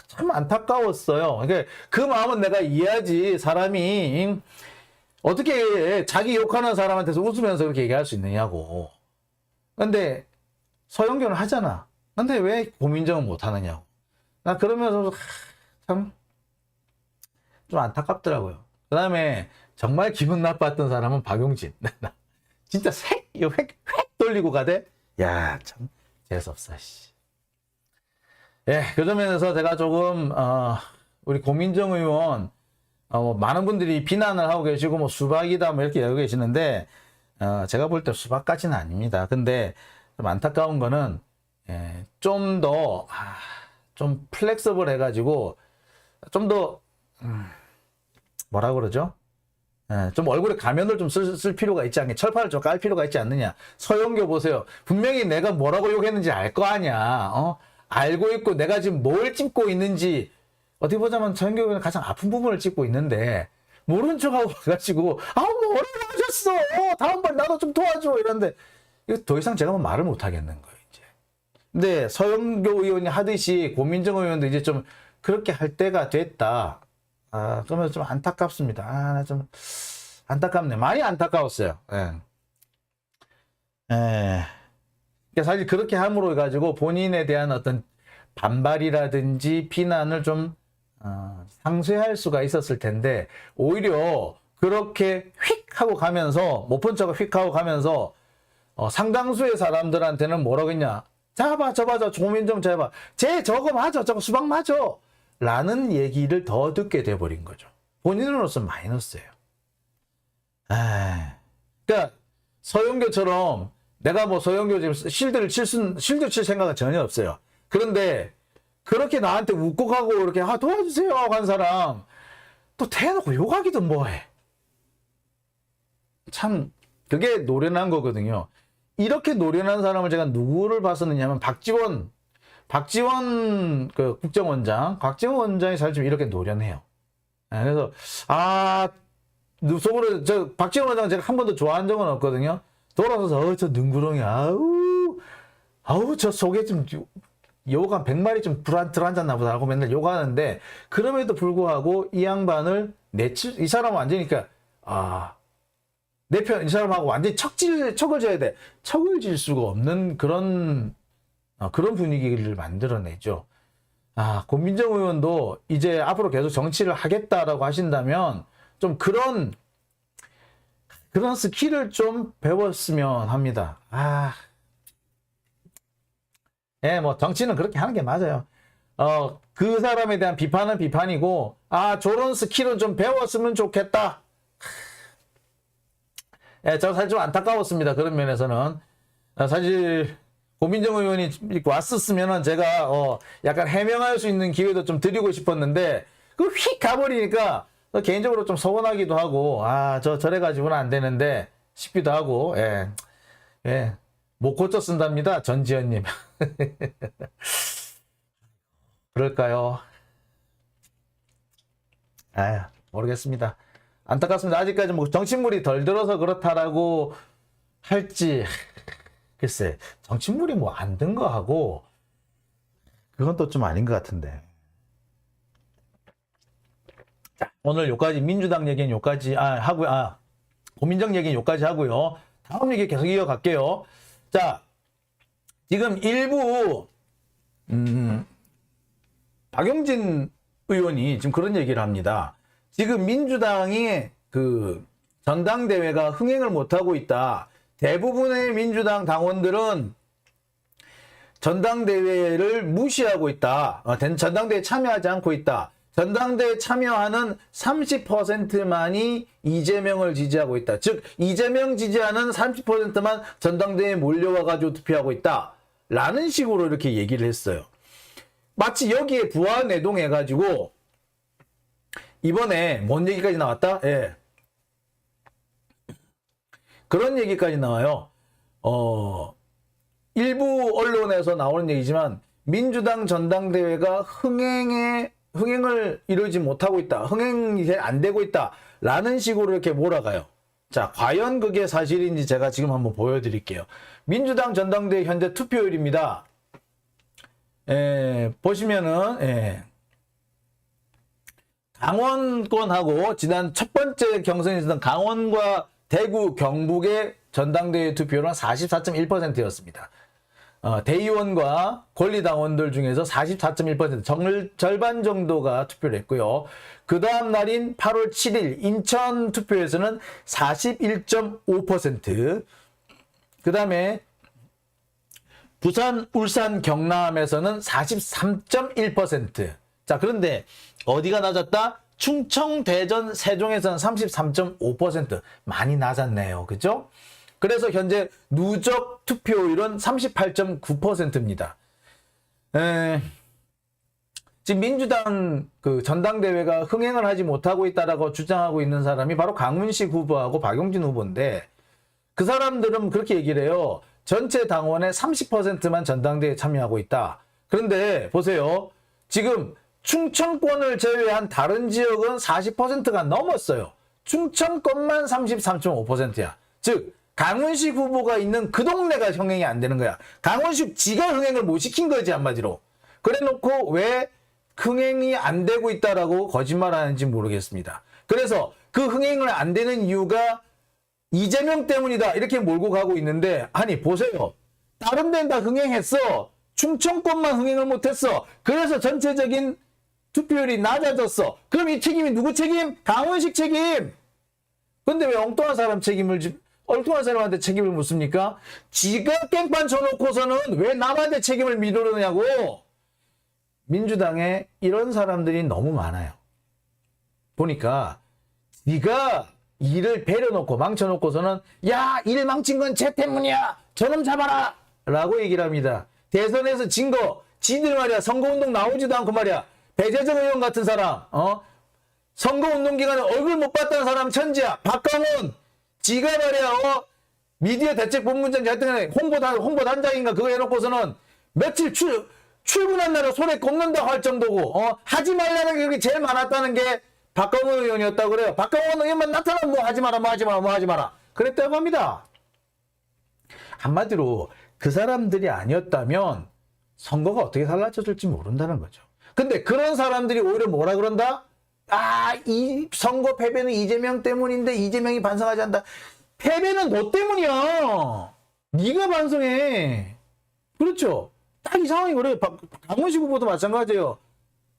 참 안타까웠어요. 그러니까 그 마음은 내가 이해하지. 사람이 어떻게 자기 욕하는 사람한테서 웃으면서 그렇게 얘기할 수 있느냐고. 근데 서영교는 하잖아. 근데 왜 고민정은 못 하느냐고. 나 그러면서 참 좀 안타깝더라고요. 그 다음에 정말 기분 나빴던 사람은 박용진. 진짜 획 돌리고 가대? 야, 참 재수없어, 씨. 예, 그 점에서 제가 조금, 우리 고민정 의원, 많은 분들이 비난을 하고 계시고, 뭐 수박이다, 뭐 이렇게 여기 계시는데, 제가 볼 때 수박까지는 아닙니다. 근데 좀 안타까운 거는, 예, 좀 더, 좀 플렉서블 해가지고, 좀 더, 뭐라 그러죠? 예, 좀 얼굴에 가면을 좀 쓸 필요가 있지 않겠냐. 철판을 좀 깔 필요가 있지 않느냐. 서영교 보세요. 분명히 내가 뭐라고 욕했는지 알 거 아니야. 알고 있고 내가 지금 뭘 찝고 있는지 어떻게 보자면 서영교는 가장 아픈 부분을 찝고 있는데 모른 척하고 와가지고 뭐라고 하셨어. 다음번 나도 좀 도와줘. 이런데 이거 더 이상 제가 말을 못 하겠는 거예요. 이제. 근데 서영교 의원이 하듯이 고민정 의원도 이제 좀 그렇게 할 때가 됐다. 그러면 좀 안타깝습니다. 나 좀 안타깝네. 많이 안타까웠어요. 예. 그러니까 사실 그렇게 함으로 해가지고 본인에 대한 어떤 반발이라든지 비난을 좀 상쇄할 수가 있었을 텐데 오히려 그렇게 휙 하고 가면서 못 본 척을 휙 하고 가면서 상당수의 사람들한테는 뭐라고 했냐. 잡아 조민정 잡아. 쟤 저거 맞아. 저거 수박 맞아. 라는 얘기를 더 듣게 돼버린 거죠. 본인으로서 마이너스예요. 그러니까 서영교처럼 내가 뭐 서영교 지금 실드 칠 생각은 전혀 없어요. 그런데 그렇게 나한테 웃고 가고 이렇게 도와주세요 하고 한 사람 또 대놓고 욕하기도 뭐해. 참 그게 노련한 거거든요. 이렇게 노련한 사람을 제가 누구를 봤었느냐면 박지원 그 국정원장, 박지원 원장이 사실 좀 이렇게 노련해요. 그래서 속으로 박지원 원장 제가 한 번도 좋아한 적은 없거든요. 돌아서서 저 능구렁이 아우 저 속에 좀 욕 한 100마리 좀 들어앉았나 보다 하고 맨날 욕하는데 그럼에도 불구하고 이 양반을 이 사람은 완전히 그러니까 내 편 이 사람하고 완전히 척을 져야 돼. 척을 질 수가 없는 그런 분위기를 만들어내죠. 고민정 의원도 이제 앞으로 계속 정치를 하겠다라고 하신다면 좀 그런 스킬을 좀 배웠으면 합니다. 예, 뭐 정치는 그렇게 하는 게 맞아요. 그 사람에 대한 비판은 비판이고, 저런 스킬은 좀 배웠으면 좋겠다. 예, 저 사실 좀 안타까웠습니다. 그런 면에서는 사실. 고민정 의원이 왔었으면은 제가 약간 해명할 수 있는 기회도 좀 드리고 싶었는데 그 휙 가버리니까 개인적으로 좀 서운하기도 하고 저래 가지고는 안 되는데 싶기도 하고 예. 못 고쳐 쓴답니다. 전지현님. 그럴까요? 모르겠습니다. 안타깝습니다. 아직까지 뭐 정신물이 덜 들어서 그렇다라고 할지 글쎄, 정치물이 뭐 안 든 거 하고, 그건 또 좀 아닌 것 같은데. 자, 오늘 요까지, 민주당 얘기는 요까지, 하고요. 고민정 얘기는 요까지 하고요. 다음 얘기 계속 이어갈게요. 자, 지금 일부, 박용진 의원이 지금 그런 얘기를 합니다. 지금 민주당이 그 전당대회가 흥행을 못하고 있다. 대부분의 민주당 당원들은 전당대회를 무시하고 있다. 전당대회에 참여하지 않고 있다. 전당대회에 참여하는 30%만이 이재명을 지지하고 있다. 즉 이재명 지지하는 30%만 전당대회에 몰려와가지고 투표하고 있다. 라는 식으로 이렇게 얘기를 했어요. 마치 여기에 부하내동해가지고 이번에 뭔 얘기까지 나왔다? 예. 그런 얘기까지 나와요. 일부 언론에서 나오는 얘기지만 민주당 전당대회가 흥행에 흥행을 이루지 못하고 있다. 흥행이 잘 안 되고 있다. 라는 식으로 이렇게 몰아가요. 자, 과연 그게 사실인지 제가 지금 한번 보여드릴게요. 민주당 전당대회 현재 투표율입니다. 보시면은, 강원권하고 지난 첫 번째 경선에 있었던 강원과 대구, 경북의 전당대회 투표율은 44.1%였습니다. 대의원과 권리당원들 중에서 44.1%, 절반 정도가 투표를 했고요. 그 다음 날인 8월 7일 인천 투표에서는 41.5%, 그 다음에 부산, 울산, 경남에서는 43.1%. 자, 그런데 어디가 낮았다? 충청, 대전, 세종에서는 33.5%. 많이 낮았네요. 그죠? 그래서 현재 누적 투표율은 38.9%입니다. 지금 민주당 그 전당대회가 흥행을 하지 못하고 있다라고 주장하고 있는 사람이 바로 강훈식 후보하고 박용진 후보인데, 그 사람들은 그렇게 얘기를 해요. 전체 당원의 30%만 전당대회에 참여하고 있다. 그런데 보세요. 지금 충청권을 제외한 다른 지역은 40%가 넘었어요. 충청권만 33.5%야. 즉 강훈식 후보가 있는 그 동네가 흥행이 안 되는 거야. 강훈식 지가 흥행을 못 시킨 거지, 한마디로. 그래 놓고 왜 흥행이 안 되고 있다라고 거짓말하는지 모르겠습니다. 그래서 그 흥행을 안 되는 이유가 이재명 때문이다 이렇게 몰고 가고 있는데, 아니 보세요. 다른 데는 다 흥행했어. 충청권만 흥행을 못했어. 그래서 전체적인 투표율이 낮아졌어. 그럼 이 책임이 누구 책임? 강훈식 책임. 근데 왜 엉뚱한 사람한테 책임을 묻습니까? 지가 깽판 쳐놓고서는 왜 남한테 책임을 미루느냐고. 민주당에 이런 사람들이 너무 많아요. 보니까 네가 일을 배려놓고 망쳐놓고서는 야, 일 망친 건 쟤 때문이야, 저놈 잡아라 라고 얘기를 합니다. 대선에서 진 거 지들 말이야, 선거운동 나오지도 않고 말이야, 배재정 의원 같은 사람, 선거운동 기간에 얼굴 못 봤다는 사람 천지야. 박강원 지가 말이야, 미디어 대책본부장 같은 홍보단장인가 그거 해놓고서는 며칠 출근한 날에 손에 꼽는다고 할 정도고, 하지 말라는 게 제일 많았다는 게 박강원 의원이었다고 그래요. 박강원 의원만 나타나면 뭐 하지 마라, 뭐 하지 마라, 뭐 하지 마라 그랬다고 합니다. 한마디로 그 사람들이 아니었다면 선거가 어떻게 달라졌을지 모른다는 거죠. 근데 그런 사람들이 오히려 뭐라 그런다? 아, 이 선거 패배는 이재명 때문인데 이재명이 반성하지 않는다. 패배는 너 때문이야. 네가 반성해. 그렇죠? 딱 이 상황이 그래요. 강훈식 후보도 마찬가지예요.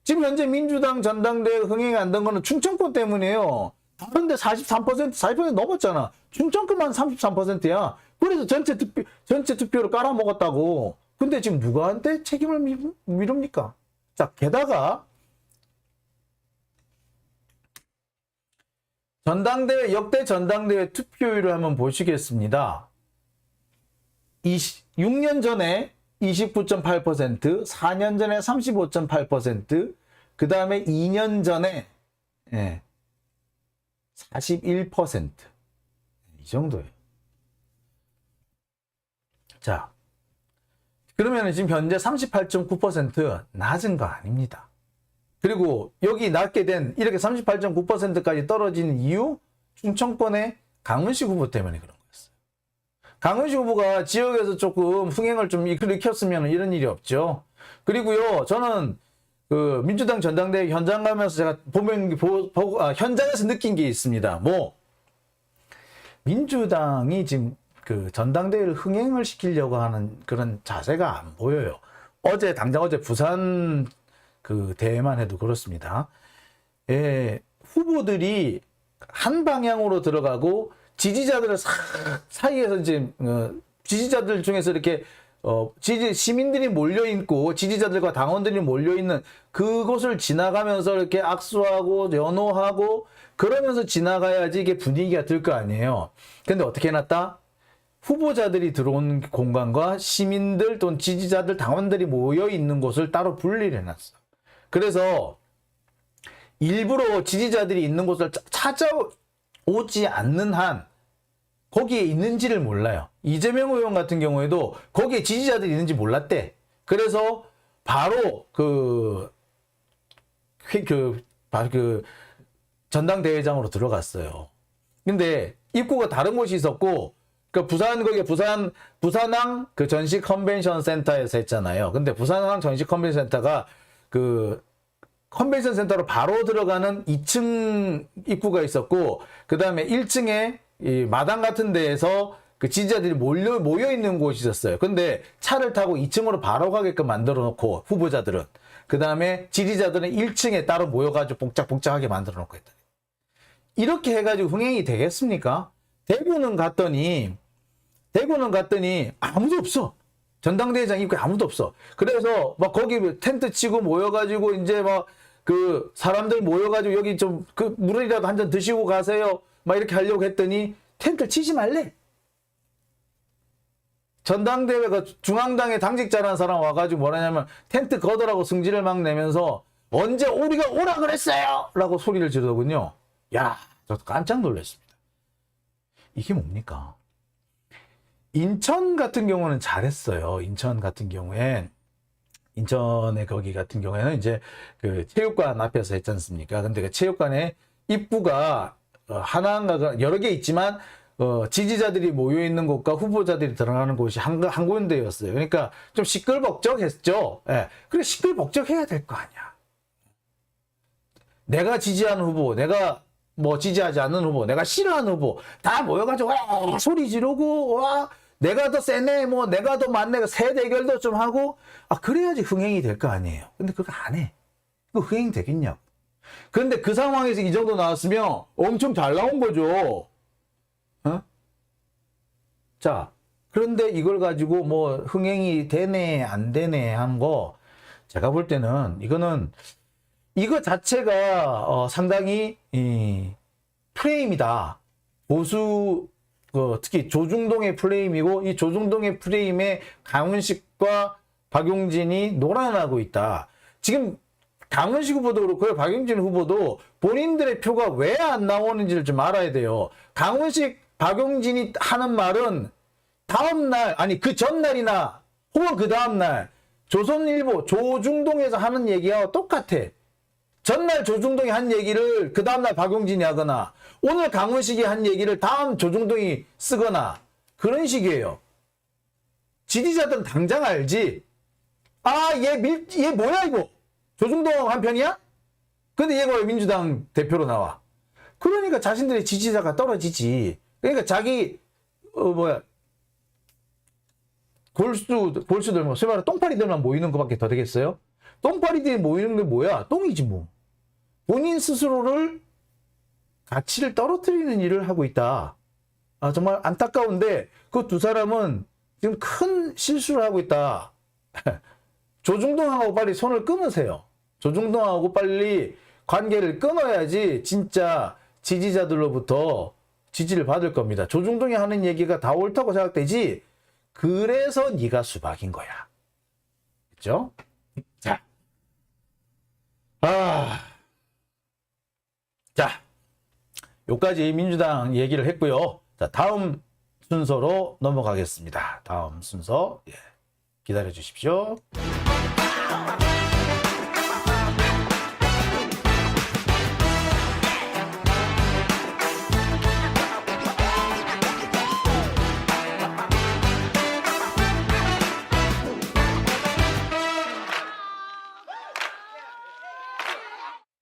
지금 현재 민주당 전당대회 흥행이 안 된 거는 충청권 때문이에요. 다른데 40% 넘었잖아. 충청권만 33%야. 그래서 전체 투표를 깔아먹었다고. 근데 지금 누구한테 책임을 미룹니까? 자, 게다가 역대 전당대회 투표율을 한번 보시겠습니다. 6년 전에 29.8%, 4년 전에 35.8%, 그 다음에 2년 전에 41%. 이 정도예요. 자, 그러면 지금 현재 38.9% 낮은 거 아닙니다. 그리고 여기 낮게 된 이렇게 38.9%까지 떨어지는 이유, 충청권의 강훈식 후보 때문에 그런 거였어요. 강훈식 후보가 지역에서 조금 흥행을 좀 일으켰으면 이런 일이 없죠. 그리고요, 저는 그 민주당 전당대회 현장 가면서 제가 현장에서 느낀 게 있습니다. 민주당이 지금 그 전당대회를 흥행을 시키려고 하는 그런 자세가 안 보여요. 당장 어제 부산 그 대회만 해도 그렇습니다. 후보들이 한 방향으로 들어가고 지지자들 사이에서 이제 지지자들 중에서 이렇게 시민들이 몰려 있고 지지자들과 당원들이 몰려 있는 그곳을 지나가면서 이렇게 악수하고 연호하고 그러면서 지나가야지 이게 분위기가 들 거 아니에요. 근데 어떻게 해놨다? 후보자들이 들어온 공간과 시민들 또는 지지자들, 당원들이 모여 있는 곳을 따로 분리를 해놨어. 그래서 일부러 지지자들이 있는 곳을 찾아오지 않는 한 거기에 있는지를 몰라요. 이재명 의원 같은 경우에도 거기에 지지자들이 있는지 몰랐대. 그래서 바로 그 그 전당대회장으로 들어갔어요. 근데 입구가 다른 곳이 있었고, 그 부산항 그 전시 컨벤션 센터에서 했잖아요. 근데 부산항 전시 컨벤션 센터가 그 컨벤션 센터로 바로 들어가는 2층 입구가 있었고, 그 다음에 1층에 이 마당 같은 데에서 그 지지자들이 모여 있는 곳이 있었어요. 근데 차를 타고 2층으로 바로 가게끔 만들어 놓고, 후보자들은. 그 다음에 지지자들은 1층에 따로 모여가지고 복작복작하게 만들어 놓고 했다. 이렇게 해가지고 흥행이 되겠습니까? 대구는 갔더니 아무도 없어. 전당대회장 입구에 아무도 없어. 그래서 막 거기 텐트 치고 모여가지고 이제 막 그 사람들 모여가지고 여기 좀 그 물이라도 한 잔 드시고 가세요. 막 이렇게 하려고 했더니 텐트를 치지 말래. 전당대회가 중앙당의 당직자라는 사람 와가지고 뭐라냐면 텐트 거더라고 승질을 막 내면서 언제 우리가 오라 그랬어요! 라고 소리를 지르더군요. 야, 저 깜짝 놀랐습니다. 이게 뭡니까? 인천 같은 경우는 잘했어요. 인천의 거기 같은 경우에는 이제 그 체육관 앞에서 했지 않습니까? 근데 그 체육관에 입구가 하나인가 여러 개 있지만 지지자들이 모여 있는 곳과 후보자들이 들어가는 곳이 한 군데였어요. 그러니까 좀 시끌벅적했죠. 예. 그래 시끌벅적해야 될 거 아니야. 내가 지지하는 후보, 내가 뭐 지지하지 않는 후보, 내가 싫어하는 후보 다 모여가지고 와, 소리 지르고 와 내가 더 세네, 뭐 내가 더 많네, 새 대결도 좀 하고 그래야지 흥행이 될 거 아니에요. 근데 그거 안 해. 그거 흥행이 되겠냐고. 그런데 그 상황에서 이 정도 나왔으면 엄청 잘 나온 거죠. 어? 자, 그런데 이걸 가지고 뭐 흥행이 되네 안 되네 하는 거 제가 볼 때는 이거 자체가 상당히 프레임이다. 보수 특히 조중동의 프레임이고 이 조중동의 프레임에 강훈식과 박용진이 놀아나고 있다. 지금 강훈식 후보도 그렇고요. 박용진 후보도 본인들의 표가 왜 안 나오는지를 좀 알아야 돼요. 강훈식, 박용진이 하는 말은 다음날 아니 그 전날이나 혹은 그 다음날 조선일보 조중동에서 하는 얘기와 똑같아. 전날 조중동이 한 얘기를 그 다음날 박용진이 하거나 오늘 강훈식이 한 얘기를 다음 조중동이 쓰거나 그런 식이에요. 지지자들은 당장 알지. 얘 뭐야 이거. 조중동 한 편이야? 근데 얘가 왜 민주당 대표로 나와? 그러니까 자신들의 지지자가 떨어지지. 그러니까 자기 골수들 소위 말해 똥파리들만 모이는 것밖에 더 되겠어요? 똥파리들이 모이는 게 뭐야? 똥이지 뭐. 본인 스스로를 가치를 떨어뜨리는 일을 하고 있다. 정말 안타까운데 그 두 사람은 지금 큰 실수를 하고 있다. 조중동하고 빨리 손을 끊으세요. 조중동하고 빨리 관계를 끊어야지 진짜 지지자들로부터 지지를 받을 겁니다. 조중동이 하는 얘기가 다 옳다고 생각되지. 그래서 네가 수박인 거야. 그렇죠? 자. 자, 여기까지 민주당 얘기를 했고요. 자, 다음 순서로 넘어가겠습니다. 다음 순서 기다려 주십시오.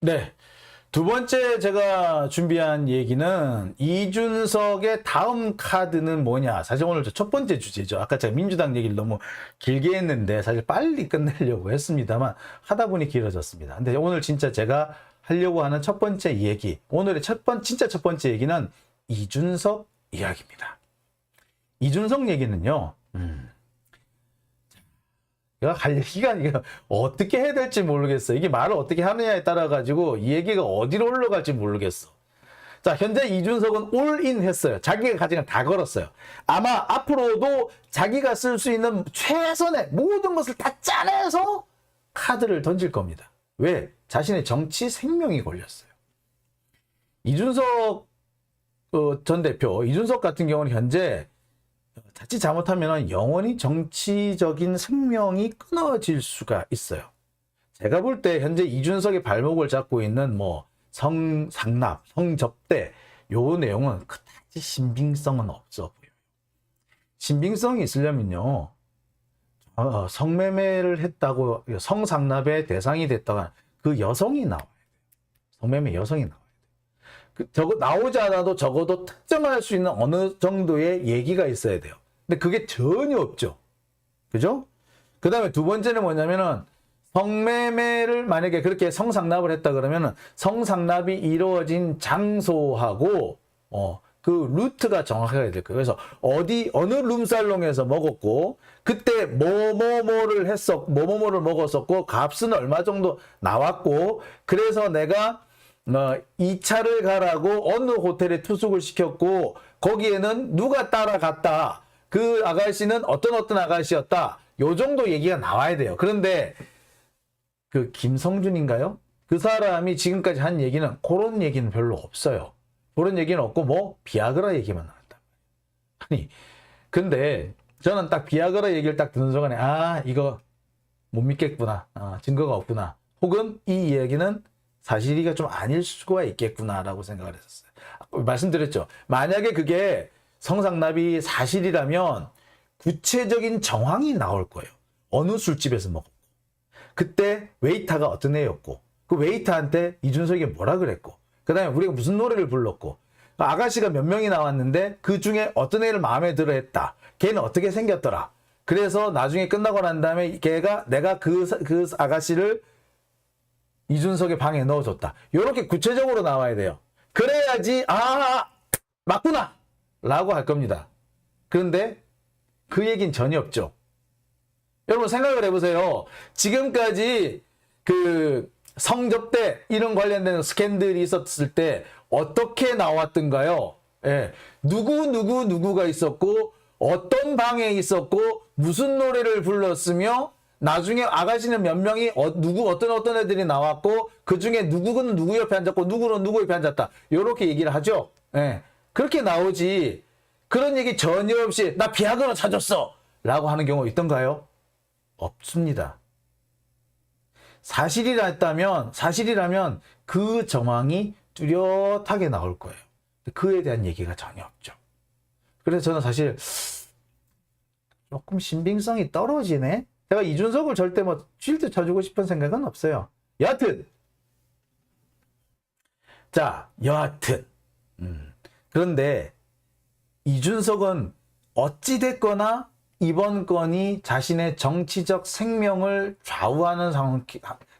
네. 두 번째 제가 준비한 얘기는 이준석의 다음 카드는 뭐냐. 사실 오늘 첫 번째 주제죠. 아까 제가 민주당 얘기를 너무 길게 했는데 사실 빨리 끝내려고 했습니다만 하다 보니 길어졌습니다. 근데 오늘 진짜 제가 하려고 하는 첫 번째 얘기, 오늘의 진짜 첫 번째 얘기는 이준석 이야기입니다. 이준석 얘기는요. 할 얘기가 이게 어떻게 해야 될지 모르겠어. 이게 말을 어떻게 하느냐에 따라 가지고 이 얘기가 어디로 올라갈지 모르겠어. 자, 현재 이준석은 올인 했어요. 자기가 가진 걸 다 걸었어요. 아마 앞으로도 자기가 쓸 수 있는 최선의 모든 것을 다 짜내서 카드를 던질 겁니다. 왜? 자신의 정치 생명이 걸렸어요. 이준석 전 대표, 이준석 같은 경우는 현재 자칫 잘못하면 영원히 정치적인 생명이 끊어질 수가 있어요. 제가 볼 때 현재 이준석의 발목을 잡고 있는 뭐 성상납, 성접대 요 내용은 그다지 신빙성은 없어 보여요. 신빙성이 있으려면요. 성매매를 했다고 성상납의 대상이 됐다가 그 여성이 나와야 돼요. 성매매 여성이 나와야 돼요. 저거 나오지 않아도 적어도 특정할 수 있는 어느 정도의 얘기가 있어야 돼요. 근데 그게 전혀 없죠. 그죠? 그 다음에 두 번째는 뭐냐면은 성매매를 만약에 그렇게 성상납을 했다 그러면은 성상납이 이루어진 장소하고 그 루트가 정확하게 될 거예요. 그래서 어느 룸살롱에서 먹었고 그때 뭐뭐뭐를 먹었었고 값은 얼마 정도 나왔고 그래서 내가 2차를 가라고 어느 호텔에 투숙을 시켰고 거기에는 누가 따라갔다. 그 아가씨는 어떤 아가씨였다. 요 정도 얘기가 나와야 돼요. 그런데 그 김성준인가요? 그 사람이 지금까지 한 얘기는 그런 얘기는 별로 없어요. 그런 얘기는 없고 뭐 비아그라 얘기만 나왔다. 아니 근데 저는 딱 비아그라 얘기를 딱 듣는 순간에 이거 못 믿겠구나. 증거가 없구나. 혹은 이 이야기는 사실이가 좀 아닐 수가 있겠구나라고 생각을 했었어요. 말씀드렸죠. 만약에 그게 성상납이 사실이라면 구체적인 정황이 나올 거예요. 어느 술집에서 먹었고 그때 웨이터가 어떤 애였고 그 웨이터한테 이준석이 뭐라 그랬고 그 다음에 우리가 무슨 노래를 불렀고 아가씨가 몇 명이 나왔는데 그 중에 어떤 애를 마음에 들어 했다. 걔는 어떻게 생겼더라. 그래서 나중에 끝나고 난 다음에 내가 그 아가씨를 이준석의 방에 넣어줬다. 이렇게 구체적으로 나와야 돼요. 그래야지 맞구나 라고 할 겁니다. 그런데 그 얘기는 전혀 없죠. 여러분 생각을 해보세요. 지금까지 그 성접대 이런 관련된 스캔들이 있었을 때 어떻게 나왔던가요? 예. 누구가 있었고 어떤 방에 있었고 무슨 노래를 불렀으며 나중에 아가씨는 몇 명이 어떤 애들이 나왔고 그 중에 누구는 누구 옆에 앉았고 누구는 누구 옆에 앉았다. 이렇게 얘기를 하죠. 예. 그렇게 나오지. 그런 얘기 전혀 없이 나 비아그라 찾았어 라고 하는 경우 있던가요? 없습니다. 사실이라면 그 정황이 뚜렷하게 나올 거예요. 그에 대한 얘기가 전혀 없죠. 그래서 저는 사실 조금 신빙성이 떨어지네. 제가 이준석을 절대 뭐 쉴드 쳐주고 싶은 생각은 없어요. 여하튼 그런데 이준석은 어찌됐거나 이번 건이 자신의 정치적 생명을 좌우하는 상황이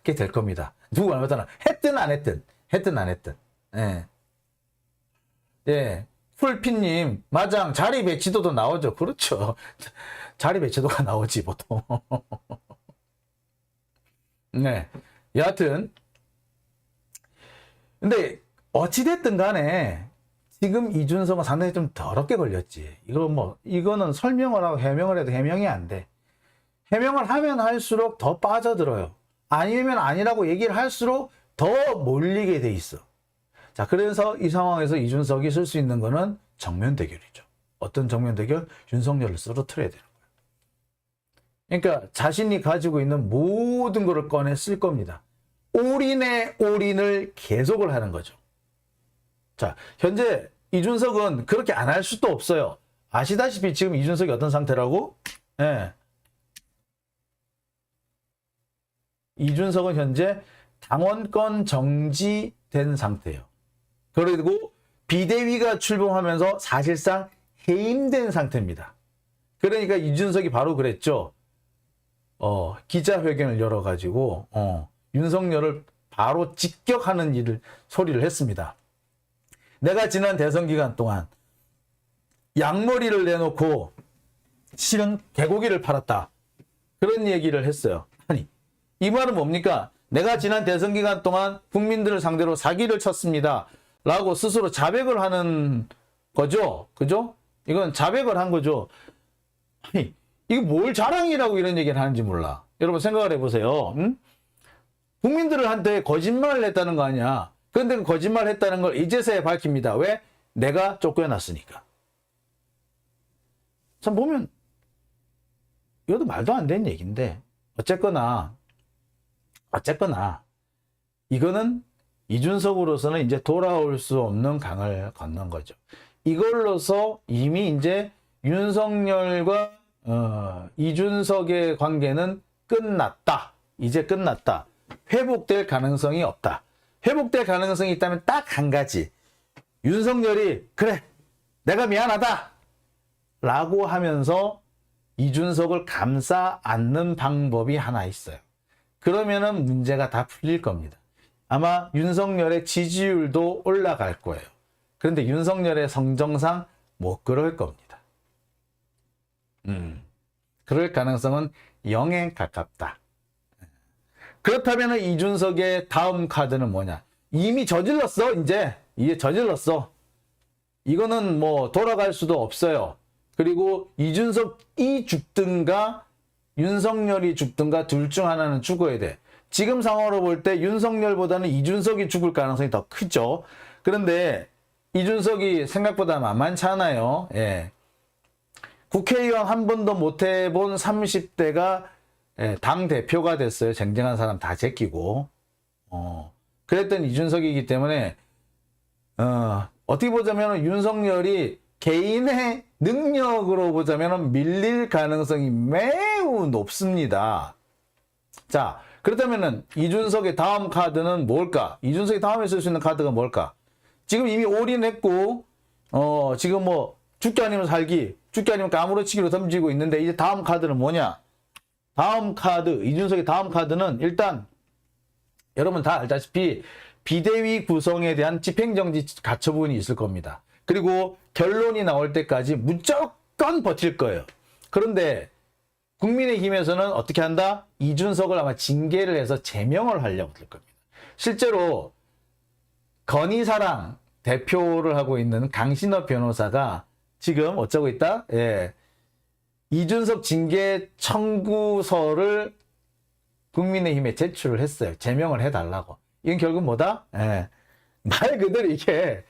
될 겁니다. 누구 말보다는 했든 안 했든. 예. 풀피님, 마장 자리 배치도도 나오죠. 그렇죠. 자리 배치도가 나오지, 보통. 네. 여하튼. 근데, 어찌됐든 간에, 지금 이준석은 상당히 좀 더럽게 걸렸지. 이거는 설명을 하고 해명을 해도 해명이 안 돼. 해명을 하면 할수록 더 빠져들어요. 아니면 아니라고 얘기를 할수록 더 몰리게 돼 있어. 자, 그래서 이 상황에서 이준석이 쓸 수 있는 거는 정면 대결이죠. 어떤 정면 대결? 윤석열을 쓰러뜨려야 되는 거예요. 그러니까 자신이 가지고 있는 모든 것을 꺼내 쓸 겁니다. 올인에 올인을 계속을 하는 거죠. 자, 현재 이준석은 그렇게 안 할 수도 없어요. 아시다시피 지금 이준석이 어떤 상태라고? 예. 이준석은 현재 당원권 정지된 상태예요. 그리고 비대위가 출범하면서 사실상 해임된 상태입니다. 그러니까 이준석이 바로 그랬죠. 기자회견을 열어가지고 윤석열을 바로 직격하는 소리를 했습니다. 내가 지난 대선 기간 동안 양머리를 내놓고 실은 개고기를 팔았다. 그런 얘기를 했어요. 아니, 이 말은 뭡니까? 내가 지난 대선 기간 동안 국민들을 상대로 사기를 쳤습니다. 라고 스스로 자백을 하는 거죠. 그죠? 이건 자백을 한 거죠. 아니, 이거 뭘 자랑이라고 이런 얘기를 하는지 몰라. 여러분 생각을 해보세요. 국민들한테 거짓말을 했다는 거 아니야. 그런데 그 거짓말 했다는 걸 이제서야 밝힙니다. 왜? 내가 쫓겨났으니까. 참 보면 이것도 말도 안 되는 얘기인데 어쨌거나 어쨌거나 이거는 이준석으로서는 이제 돌아올 수 없는 강을 건넌 거죠. 이걸로서 이미 이제 윤석열과 이준석의 관계는 끝났다. 이제 끝났다. 회복될 가능성이 없다. 회복될 가능성이 있다면 딱 한 가지. 윤석열이 그래 내가 미안하다 라고 하면서 이준석을 감싸 안는 방법이 하나 있어요. 그러면은 문제가 다 풀릴 겁니다. 아마 윤석열의 지지율도 올라갈 거예요. 그런데 윤석열의 성정상 못 그럴 겁니다. 그럴 가능성은 0에 가깝다. 그렇다면 이준석의 다음 카드는 뭐냐? 이미 저질렀어. 이제 저질렀어. 이거는 뭐 돌아갈 수도 없어요. 그리고 이준석이 죽든가 윤석열이 죽든가 둘 중 하나는 죽어야 돼. 지금 상황으로 볼 때 윤석열보다는 이준석이 죽을 가능성이 더 크죠. 그런데 이준석이 생각보다 만만치 않아요. 예. 국회의원 한 번도 못 해본 30대가 당 대표가 됐어요. 쟁쟁한 사람 다 제끼고. 그랬던 이준석이기 때문에 어떻게 보자면 윤석열이 개인의 능력으로 보자면 밀릴 가능성이 매우 높습니다. 자, 그렇다면 이준석의 다음 카드는 뭘까? 이준석이 다음에 쓸 수 있는 카드가 뭘까? 지금 이미 올인했고 지금 뭐 죽기 아니면 살기, 죽기 아니면 까무러치기로 던지고 있는데 이제 다음 카드는 뭐냐? 다음 카드, 이준석의 다음 카드는 일단 여러분 다 알다시피 비대위 구성에 대한 집행정지 가처분이 있을 겁니다. 그리고 결론이 나올 때까지 무조건 버틸 거예요. 그런데 국민의힘에서는 어떻게 한다? 이준석을 아마 징계를 해서 제명을 하려고 들 겁니다. 실제로 건희사랑 대표를 하고 있는 강신업 변호사가 지금 어쩌고 있다? 예. 이준석 징계 청구서를 국민의힘에 제출을 했어요. 제명을 해달라고. 이건 결국 뭐다? 예. 말 그대로 이게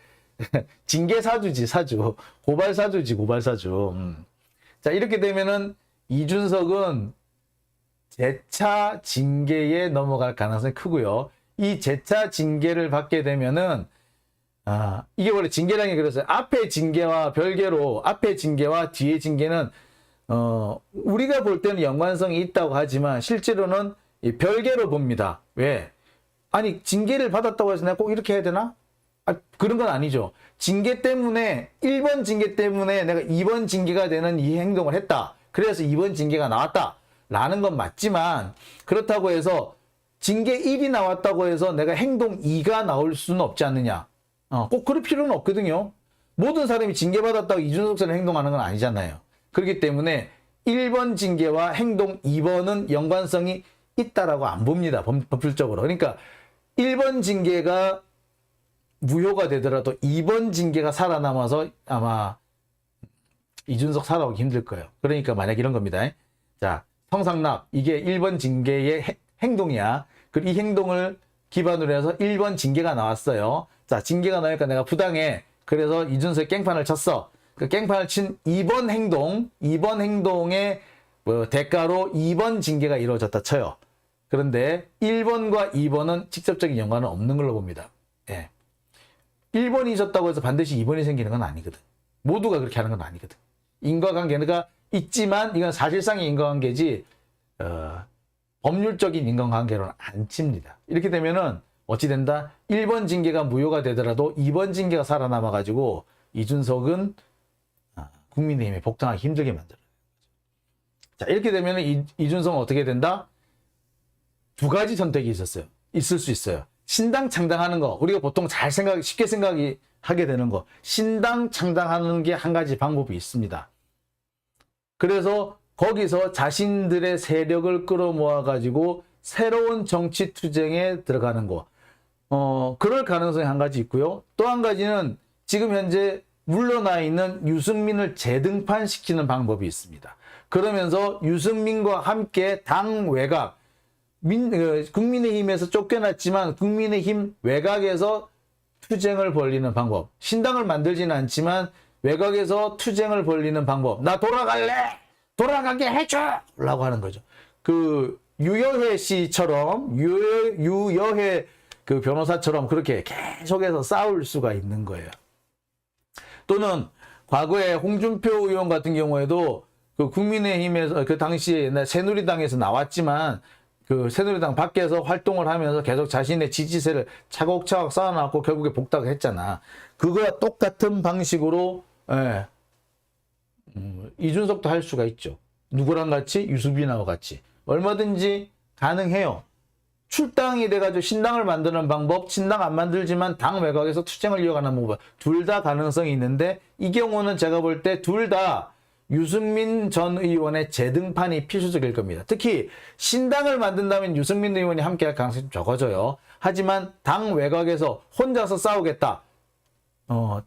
징계 사주지, 사주. 고발 사주지, 고발 사주. 자, 이렇게 되면은 이준석은 재차 징계에 넘어갈 가능성이 크고요. 이 재차 징계를 받게 되면은 이게 원래 징계라는 게 그랬어요. 앞에 징계와 별개로 앞에 징계와 뒤에 징계는 우리가 볼 때는 연관성이 있다고 하지만 실제로는 별개로 봅니다. 왜? 아니 징계를 받았다고 해서 내가 꼭 이렇게 해야 되나? 그런 건 아니죠. 징계 때문에 1번 징계 때문에 내가 2번 징계가 되는 이 행동을 했다. 그래서 2번 징계가 나왔다. 라는 건 맞지만 그렇다고 해서 징계 1이 나왔다고 해서 내가 행동 2가 나올 수는 없지 않느냐. 꼭 그럴 필요는 없거든요. 모든 사람이 징계받았다고 이준석처럼 행동하는 건 아니잖아요. 그렇기 때문에 1번 징계와 행동 2번은 연관성이 있다라고 안 봅니다. 법률적으로. 그러니까 1번 징계가 무효가 되더라도 2번 징계가 살아남아서 아마 이준석 살아오기 힘들 거예요. 그러니까 만약 이런 겁니다. 자, 성상납 이게 1번 징계의 행동이야. 그리고 이 행동을 기반으로 해서 1번 징계가 나왔어요. 자, 징계가 나오니까 내가 부당해. 그래서 이준석이 깽판을 쳤어. 그 깽판을 친 2번 행동의 대가로 2번 징계가 이루어졌다 쳐요. 그런데 1번과 2번은 직접적인 연관은 없는 걸로 봅니다. 예. 1번이 있었다고 해서 반드시 2번이 생기는 건 아니거든. 모두가 그렇게 하는 건 아니거든. 인과관계가 있지만 이건 사실상의 인과관계지 법률적인 인과관계로는 안 칩니다. 이렇게 되면은 어찌 된다? 1번 징계가 무효가 되더라도 2번 징계가 살아남아가지고 이준석은 국민의힘에 복당하기 힘들게 만들어요. 자, 이렇게 되면 이준석은 어떻게 된다? 두 가지 선택이 있을 수 있어요. 신당 창당하는 거, 우리가 보통 쉽게 하게 되는 거. 신당 창당하는 게 한 가지 방법이 있습니다. 그래서 거기서 자신들의 세력을 끌어모아가지고 새로운 정치 투쟁에 들어가는 거. 그럴 가능성이 한 가지 있고요. 또 한 가지는 지금 현재 물러나 있는 유승민을 재등판시키는 방법이 있습니다. 그러면서 유승민과 함께 당 외곽, 국민의힘에서 쫓겨났지만 국민의힘 외곽에서 투쟁을 벌이는 방법. 신당을 만들지는 않지만 외곽에서 투쟁을 벌이는 방법. 나 돌아갈래! 돌아가게 해줘! 라고 하는 거죠. 유여해 씨처럼 유여해 그 변호사처럼 그렇게 계속해서 싸울 수가 있는 거예요. 또는 과거에 홍준표 의원 같은 경우에도 그 국민의힘에서 그 당시에 옛날 새누리당에서 나왔지만 그 새누리당 밖에서 활동을 하면서 계속 자신의 지지세를 차곡차곡 쌓아놨고 결국에 복당을 했잖아. 그거와 똑같은 방식으로 이준석도 할 수가 있죠. 누구랑 같이? 유승민하고 같이. 얼마든지 가능해요. 출당이 돼가지고 신당을 만드는 방법, 신당 안 만들지만 당 외곽에서 투쟁을 이어가는 방법, 둘 다 가능성이 있는데 이 경우는 제가 볼 때 둘 다 유승민 전 의원의 재등판이 필수적일 겁니다. 특히 신당을 만든다면 유승민 의원이 함께할 가능성이 적어져요. 하지만 당 외곽에서 혼자서 싸우겠다.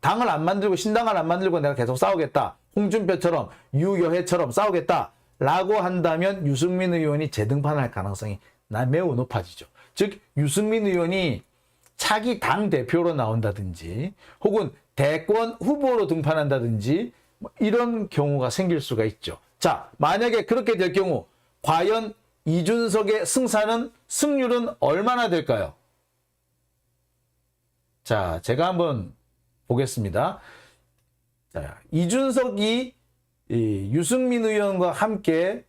당을 안 만들고 신당을 안 만들고 내가 계속 싸우겠다. 홍준표처럼 유여해처럼 싸우겠다. 라고 한다면 유승민 의원이 재등판할 가능성이 매우 높아지죠. 즉 유승민 의원이 차기 당 대표로 나온다든지 혹은 대권 후보로 등판한다든지 이런 경우가 생길 수가 있죠. 자, 만약에 그렇게 될 경우 과연 이준석의 승률은 얼마나 될까요? 자, 제가 한번 보겠습니다. 자, 이준석이 유승민 의원과 함께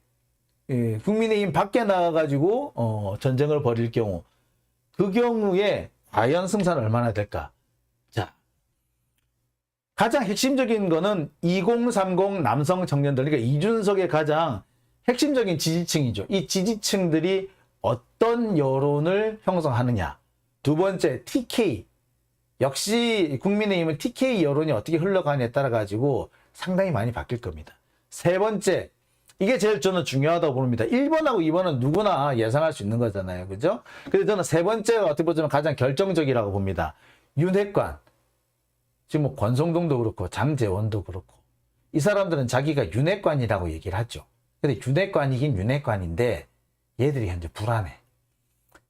국민의힘 밖에 나가가지고 전쟁을 벌일 경우 그 경우에 과연 승산은 얼마나 될까? 자, 가장 핵심적인 거는 2030 남성 청년들, 그러니까 이준석의 가장 핵심적인 지지층이죠. 이 지지층들이 어떤 여론을 형성하느냐. 두 번째, TK. 역시 국민의힘은 TK 여론이 어떻게 흘러가느냐에 따라 가지고 상당히 많이 바뀔 겁니다. 세 번째, 이게 제일 저는 중요하다고 봅니다. 1번하고 2번은 누구나 예상할 수 있는 거잖아요. 그죠? 그래서 저는 세 번째가 어떻게 보자면 가장 결정적이라고 봅니다. 윤핵관. 지금 뭐 권성동도 그렇고 장제원도 그렇고 이 사람들은 자기가 윤핵관이라고 얘기를 하죠. 근데 윤핵관이긴 윤핵관인데 얘들이 현재 불안해.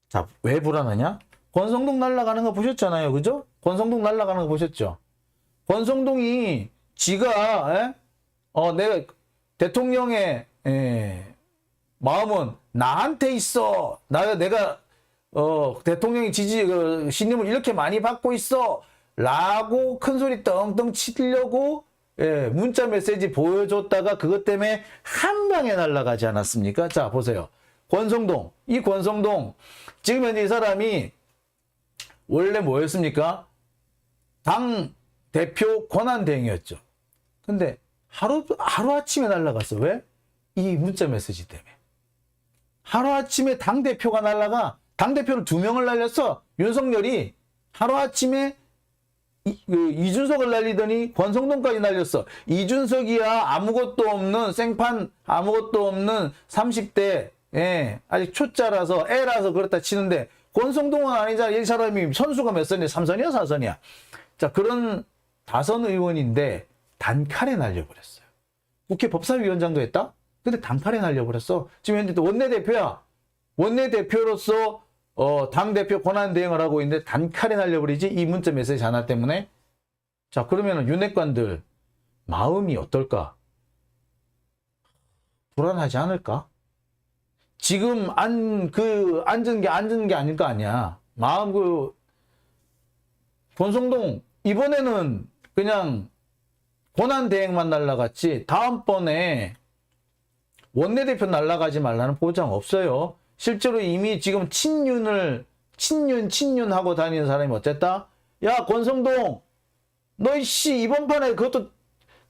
자, 왜 불안하냐? 권성동 날아가는 거 보셨잖아요. 그죠? 권성동 날아가는 거 보셨죠? 권성동이 지가 내가 대통령의 마음은 나한테 있어. 내가 대통령의 신임을 이렇게 많이 받고 있어. 라고 큰 소리 떵떵 치려고 문자 메시지 보여줬다가 그것 때문에 한 방에 날아가지 않았습니까? 자, 보세요. 권성동. 이 권성동. 지금 현재 이 사람이 원래 뭐였습니까? 당 대표 권한대행이었죠. 근데 하루아침에 날아갔어. 왜? 이 문자 메시지 때문에. 하루아침에 당대표가 날아가. 당대표를 2명을 날렸어. 윤석열이 하루아침에 이준석을 날리더니 권성동까지 날렸어. 이준석이야 아무것도 없는 생판, 아무것도 없는 30대 아직 초짜라서 애라서 그렇다 치는데 권성동은 아니잖아. 이 사람이 선수가 몇 선이야? 3선이야? 4선이야? 자, 그런 다선 의원인데 단칼에 날려버렸어요. 국회 법사위원장도 했다? 근데 단칼에 날려버렸어. 지금 현재 또 원내대표야. 원내대표로서 당대표 권한대행을 하고 있는데 단칼에 날려버리지? 이 문자 메시지 하나 때문에? 자, 그러면 윤핵관들 마음이 어떨까? 불안하지 않을까? 지금 앉은 게 아닐 거 아니야. 권성동 이번에는 그냥 권한대행만 날라갔지 다음번에 원내대표 날라가지 말라는 보장 없어요. 실제로 이미 지금 친윤하고 다니는 사람이 어쨌다? 야, 권성동, 너 이씨 이번 판에 그것도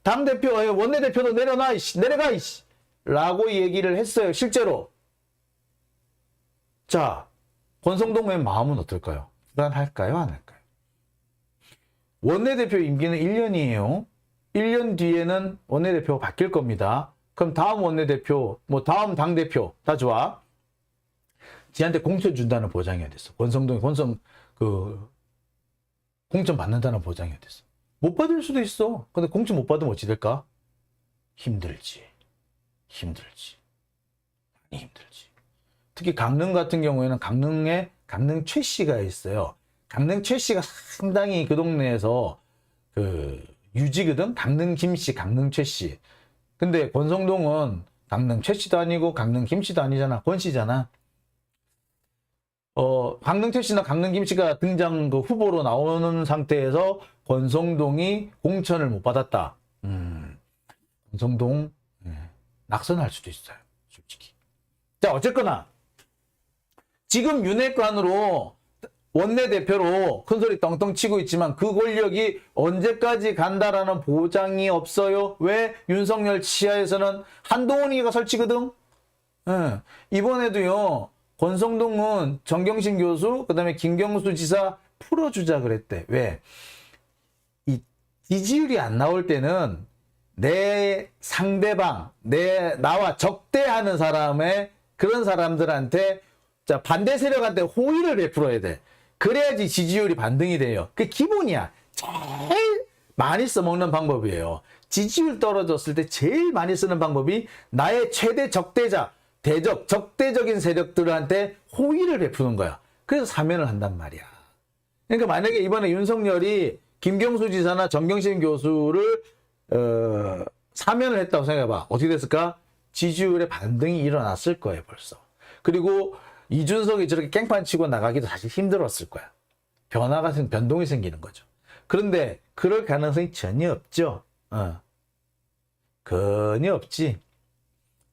당대표, 원내대표도 내려놔, 이씨, 내려가, 이씨. 라고 얘기를 했어요, 실제로. 자, 권성동의 마음은 어떨까요? 불안할까요, 안 할까요? 원내대표 임기는 1년이에요. 1년 뒤에는 원내대표가 바뀔 겁니다. 그럼 다음 원내대표, 다음 당대표, 다 좋아. 지한테 공천 준다는 보장이 어딨어? 권성동이 공천 받는다는 보장이 어딨어? 못 받을 수도 있어. 근데 공천 못 받으면 어찌 될까? 힘들지. 많이 힘들지. 특히 강릉 같은 경우에는 강릉 최 씨가 있어요. 강릉 최 씨가 상당히 그 동네에서 유지거든? 강릉 김 씨, 강릉 최 씨. 근데 권성동은 강릉 최 씨도 아니고 강릉 김 씨도 아니잖아. 권 씨잖아. 강릉 최 씨나 강릉 김 씨가 등장 그 후보로 나오는 상태에서 권성동이 공천을 못 받았다. 권성동 낙선할 수도 있어요. 솔직히. 자, 어쨌거나 지금 윤핵관으로 원내대표로 큰소리 떵떵 치고 있지만 그 권력이 언제까지 간다라는 보장이 없어요. 왜? 윤석열 치하에서는 한동훈이가 설치거든. 이번에도요. 권성동은 정경심 교수 그다음에 김경수 지사 풀어주자 그랬대. 왜? 이 지지율이 안 나올 때는 내 상대방, 나와 적대하는 사람의 그런 사람들한테 자, 반대 세력한테 호의를 베풀어야 돼. 그래야지 지지율이 반등이 돼요. 그게 기본이야. 제일 많이 써먹는 방법이에요. 지지율 떨어졌을 때 제일 많이 쓰는 방법이 나의 최대 적대자, 적대적인 세력들한테 호의를 베푸는 거야. 그래서 사면을 한단 말이야. 그러니까 만약에 이번에 윤석열이 김경수 지사나 정경심 교수를 사면을 했다고 생각해봐. 어떻게 됐을까? 지지율의 반등이 일어났을 거예요, 벌써. 그리고 이준석이 저렇게 깽판 치고 나가기도 사실 힘들었을 거야. 변동이 생기는 거죠. 그런데 그럴 가능성이 전혀 없죠. 전혀 없지.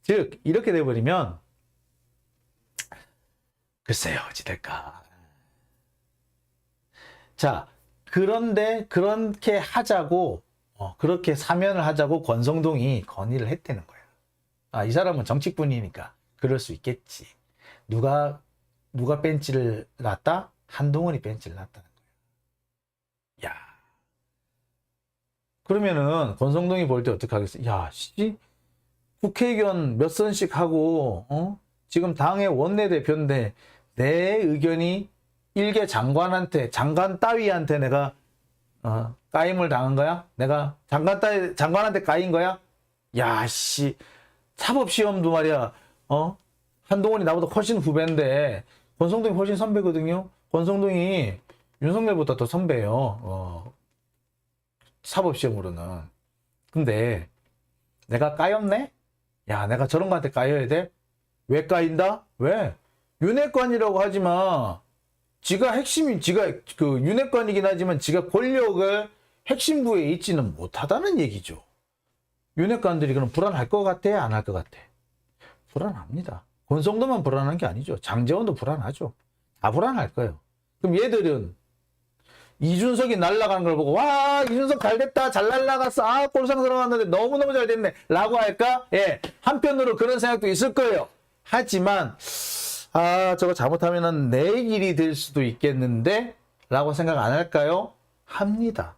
즉 이렇게 돼버리면 글쎄요, 어찌 될까. 자, 그런데 그렇게 하자고 그렇게 사면을 하자고 권성동이 건의를 했다는 거야. 이 사람은 정치꾼이니까 그럴 수 있겠지. 누가 벤치를 놨다? 한동훈이 벤치를 놨다는 거야. 야. 그러면은 권성동이 볼 때 어떻게 하겠어? 야, 씨. 국회의원 몇 선씩 하고 지금 당의 원내대표인데 내 의견이 일개 장관 따위한테 내가 까임을 당한 거야? 내가 장관한테 까인 거야? 야, 씨. 사법시험도 말이야. 한동훈이 나보다 훨씬 후배인데 권성동이 훨씬 선배거든요. 권성동이 윤석열보다 더 선배예요. 사법시험으로는. 근데 내가 까였네? 야, 내가 저런 거한테 까여야 돼? 왜 까인다? 왜? 윤핵관이라고 하지만 지가 그 윤핵관이긴 하지만 지가 권력을 핵심부에 있지는 못하다는 얘기죠. 윤핵관들이 그럼 불안할 것 같아? 안 할 것 같아? 불안합니다. 권성도만 불안한 게 아니죠. 장제원도 불안하죠. 다 불안할 거예요. 그럼 얘들은 이준석이 날아가는 걸 보고 와, 이준석 잘 됐다, 잘 날아갔어, 꼴상 들어갔는데 너무너무 잘 됐네 라고 할까? 예, 한편으로 그런 생각도 있을 거예요. 하지만 저거 잘못하면 내 길이 될 수도 있겠는데 라고 생각 안 할까요? 합니다.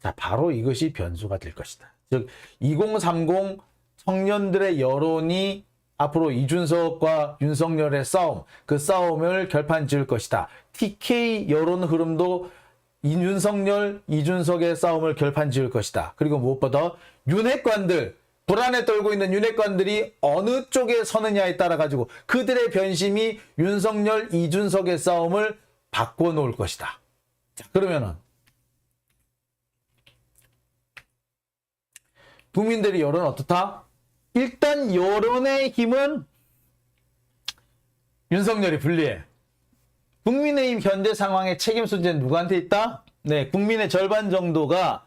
자, 바로 이것이 변수가 될 것이다. 즉 2030 청년들의 여론이 앞으로 이준석과 윤석열의 싸움, 그 싸움을 결판 지을 것이다. TK 여론 흐름도 윤석열, 이준석의 싸움을 결판 지을 것이다. 그리고 무엇보다 윤핵관들, 불안에 떨고 있는 윤핵관들이 어느 쪽에 서느냐에 따라 가지고 그들의 변심이 윤석열, 이준석의 싸움을 바꿔놓을 것이다. 자, 그러면은 국민들의 여론은 어떻다? 일단 여론의 힘은 윤석열이 불리해. 국민의힘 현재 상황의 책임 소재는 누구한테 있다? 네, 국민의 절반 정도가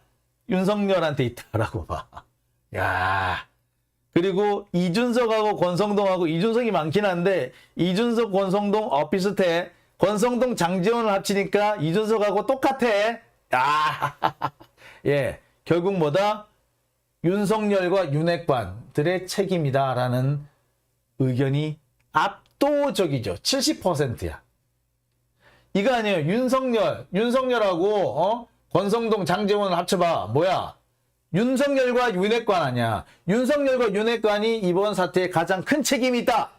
윤석열한테 있다라고 봐. 야, 그리고 이준석하고 권성동하고 이준석이 많긴 한데 이준석, 권성동 비슷해. 권성동, 장제원을 합치니까 이준석하고 똑같아. 야, 예, 결국 뭐다? 윤석열과 윤핵관들의 책임이다라는 의견이 압도적이죠. 70%야. 이거 아니에요. 윤석열하고 권성동, 장제원을 합쳐봐. 뭐야? 윤석열과 윤핵관 아니야. 윤석열과 윤핵관이 이번 사태에 가장 큰 책임이 있다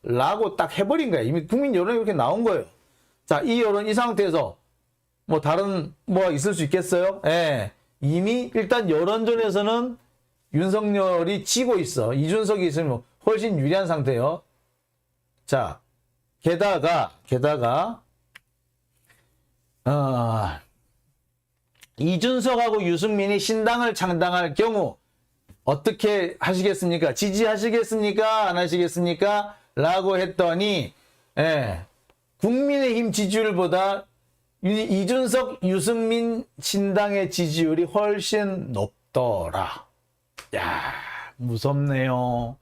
라고 딱 해버린 거야. 이미 국민 여론이 이렇게 나온 거예요. 자, 이 여론, 이 상태에서 뭐 다른 뭐가 있을 수 있겠어요? 예. 이미 일단 여론전에서는 윤석열이 지고 있어. 이준석이 있으면 훨씬 유리한 상태예요. 자, 게다가 이준석하고 유승민이 신당을 창당할 경우 어떻게 하시겠습니까? 지지하시겠습니까? 안 하시겠습니까? 라고 했더니 국민의힘 지지율보다 이준석, 유승민 신당의 지지율이 훨씬 높더라. 야, 무섭네요.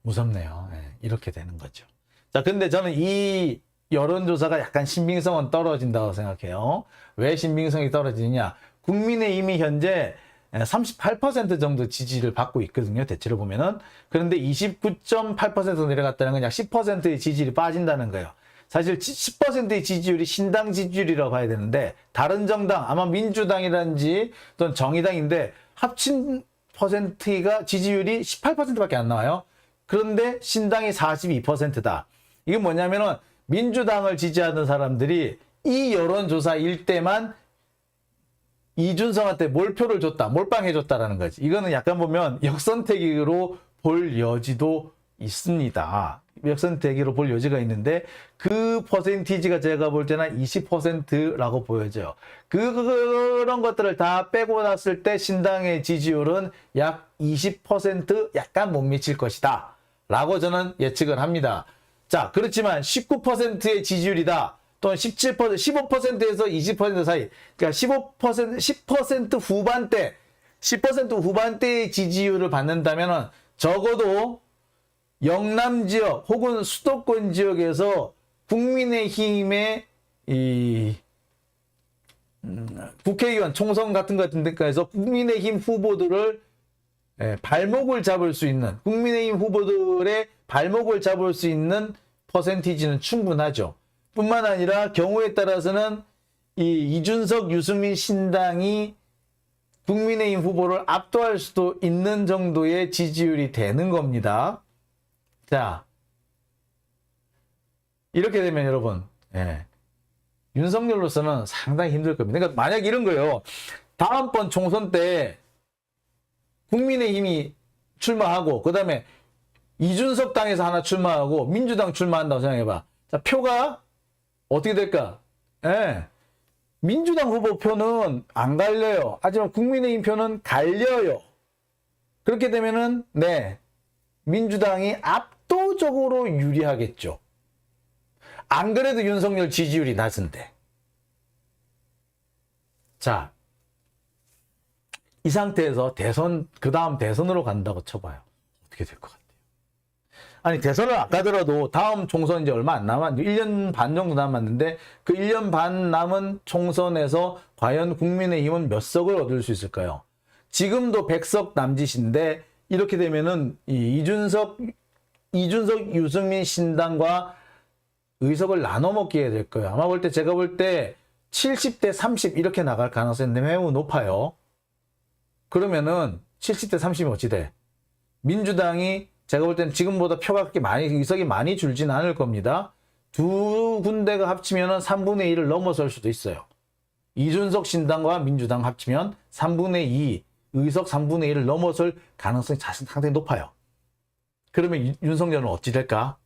무섭네요. 이렇게 되는 거죠. 자, 근데 저는 이 여론조사가 약간 신빙성은 떨어진다고 생각해요. 왜 신빙성이 떨어지느냐? 국민의힘이 현재 38% 정도 지지를 받고 있거든요. 대체로 보면은. 그런데 29.8% 내려갔다는 건 약 10%의 지지율이 빠진다는 거예요. 사실 10%의 지지율이 신당 지지율이라고 봐야 되는데, 다른 정당, 아마 민주당이라든지 또는 정의당인데 합친 퍼센트가 지지율이 18%밖에 안 나와요. 그런데 신당이 42%다. 이게 뭐냐면은 민주당을 지지하는 사람들이 이 여론조사일 때만 이준석한테 몰표를 줬다, 몰빵해줬다라는 거지. 이거는 약간 보면 역선택으로 볼 여지도 있습니다. 역선택으로 볼 여지가 있는데 그 퍼센티지가 제가 볼 때는 20%라고 보여져요. 그런 것들을 다 빼고 났을 때 신당의 지지율은 약 20% 약간 못 미칠 것이다 라고 저는 예측을 합니다. 자, 그렇지만 19%의 지지율이다. 또는 17%, 15%에서 20% 사이. 그러니까 15%, 10% 후반대, 10% 후반대의 지지율을 받는다면 적어도 영남 지역 혹은 수도권 지역에서 국민의힘의 이 국회의원 총선 같은 데까지서 국민의힘 후보들을 발목을 잡을 수 있는, 국민의힘 후보들의 발목을 잡을 수 있는 퍼센티지는 충분하죠. 뿐만 아니라 경우에 따라서는 이 이준석, 유승민 신당이 국민의힘 후보를 압도할 수도 있는 정도의 지지율이 되는 겁니다. 자, 이렇게 되면 여러분, 윤석열로서는 상당히 힘들 겁니다. 그러니까 만약 이런 거예요. 다음번 총선 때 국민의힘이 출마하고 그 다음에 이준석 당에서 하나 출마하고 민주당 출마한다고 생각해봐. 자, 표가 어떻게 될까? 민주당 후보 표는 안 갈려요. 하지만 국민의힘 표는 갈려요. 그렇게 되면은 민주당이 압도적으로 유리하겠죠. 안 그래도 윤석열 지지율이 낮은데. 자, 이 상태에서 그 다음 대선으로 간다고 쳐봐요. 어떻게 될 것 같아요? 아니, 대선을 안 가더라도 다음 총선 이제 얼마 안 남았는데 1년 반 정도 남았는데 그 1년 반 남은 총선에서 과연 국민의힘은 몇 석을 얻을 수 있을까요? 지금도 100석 남짓인데 이렇게 되면은 이준석, 유승민 신당과 의석을 나눠 먹게 될 거예요. 아마 제가 볼 때 70대 30 이렇게 나갈 가능성이 매우 높아요. 그러면은 70대 30이 어찌 돼? 민주당이 제가 볼 때는 지금보다 표가 그렇게 의석이 많이 줄지는 않을 겁니다. 두 군데가 합치면은 3분의 1을 넘어설 수도 있어요. 이준석 신당과 민주당 합치면 3분의 2, 의석 3분의 1을 넘어설 가능성이 상당히 높아요. 그러면 윤석열은 어찌 될까?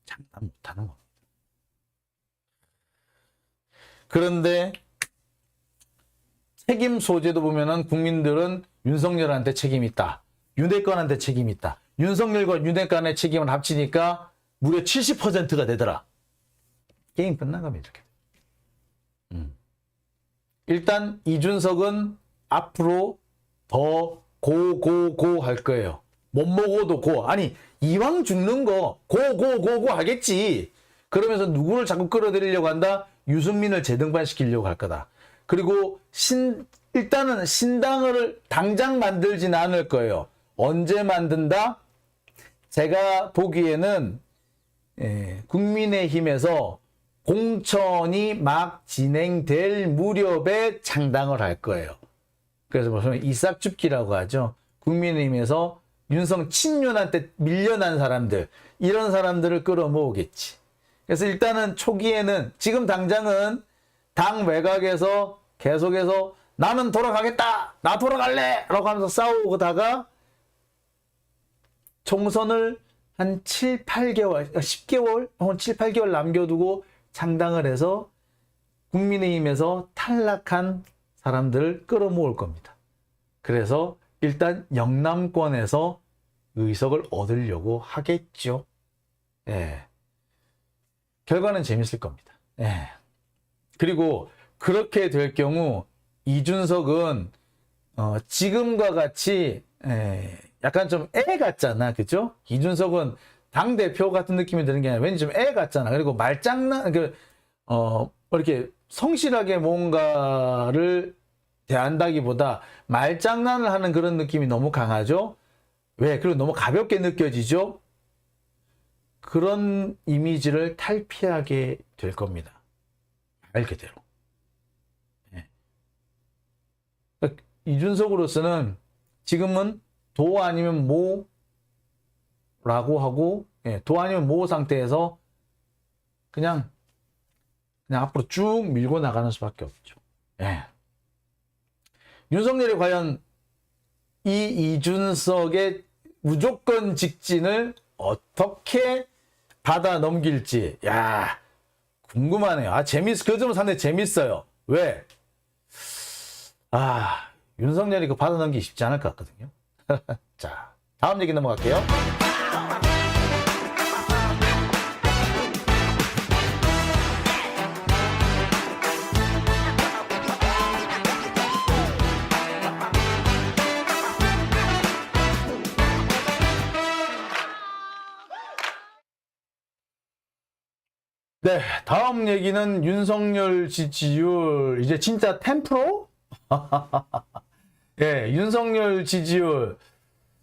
장담 못하는 겁니다. 그런데 책임 소재도 보면은 국민들은 윤석열한테 책임이 있다. 윤핵관한테 책임이 있다. 윤석열과 윤핵관의 책임을 합치니까 무려 70%가 되더라. 게임 끝난 겁니다. 이렇게. 일단 이준석은 앞으로 더 고 할 거예요. 못 먹어도 고. 아니, 이왕 죽는 거 고 하겠지. 그러면서 누구를 자꾸 끌어들이려고 한다? 유승민을 재등반시키려고 할 거다. 그리고 일단은 신당을 당장 만들진 않을 거예요. 언제 만든다? 제가 보기에는 국민의힘에서 공천이 막 진행될 무렵에 창당을 할 거예요. 그래서 보시면 이싹줍기라고 하죠. 국민의힘에서 윤석 친윤한테 밀려난 사람들, 이런 사람들을 끌어모으겠지. 그래서 일단은 초기에는, 지금 당장은 당 외곽에서 계속해서 나는 돌아가겠다, 나 돌아갈래 라고 하면서 싸우다가 총선을 한 7, 8개월, 10개월 혹은 7, 8개월 남겨두고 창당을 해서 국민의힘에서 탈락한 사람들을 끌어모을 겁니다. 그래서 일단 영남권에서 의석을 얻으려고 하겠죠. 예. 결과는 재밌을 겁니다. 예. 그리고 그렇게 될 경우 이준석은 지금과 같이 약간 좀 애 같잖아, 그죠? 이준석은 당 대표 같은 느낌이 드는 게 아니라 왠지 좀 애 같잖아. 그리고 말장난 이렇게 성실하게 뭔가를 대한다기보다 말장난을 하는 그런 느낌이 너무 강하죠. 왜? 그리고 너무 가볍게 느껴지죠. 그런 이미지를 탈피하게 될 겁니다. 말 그대로. 이준석으로서는 지금은 도 아니면 모라고 하고, 도 아니면 모 상태에서 그냥 앞으로 쭉 밀고 나가는 수밖에 없죠. 윤석열이 과연 이 이준석의 무조건 직진을 어떻게 받아 넘길지, 야, 궁금하네요. 그 점은 상당히 재밌어요. 왜? 윤석열이 받아 넘기기 쉽지 않을 것 같거든요. 자, 다음 얘기 넘어갈게요. 네, 다음 얘기는 윤석열 지지율 이제 진짜 10%? 예, 윤석열 지지율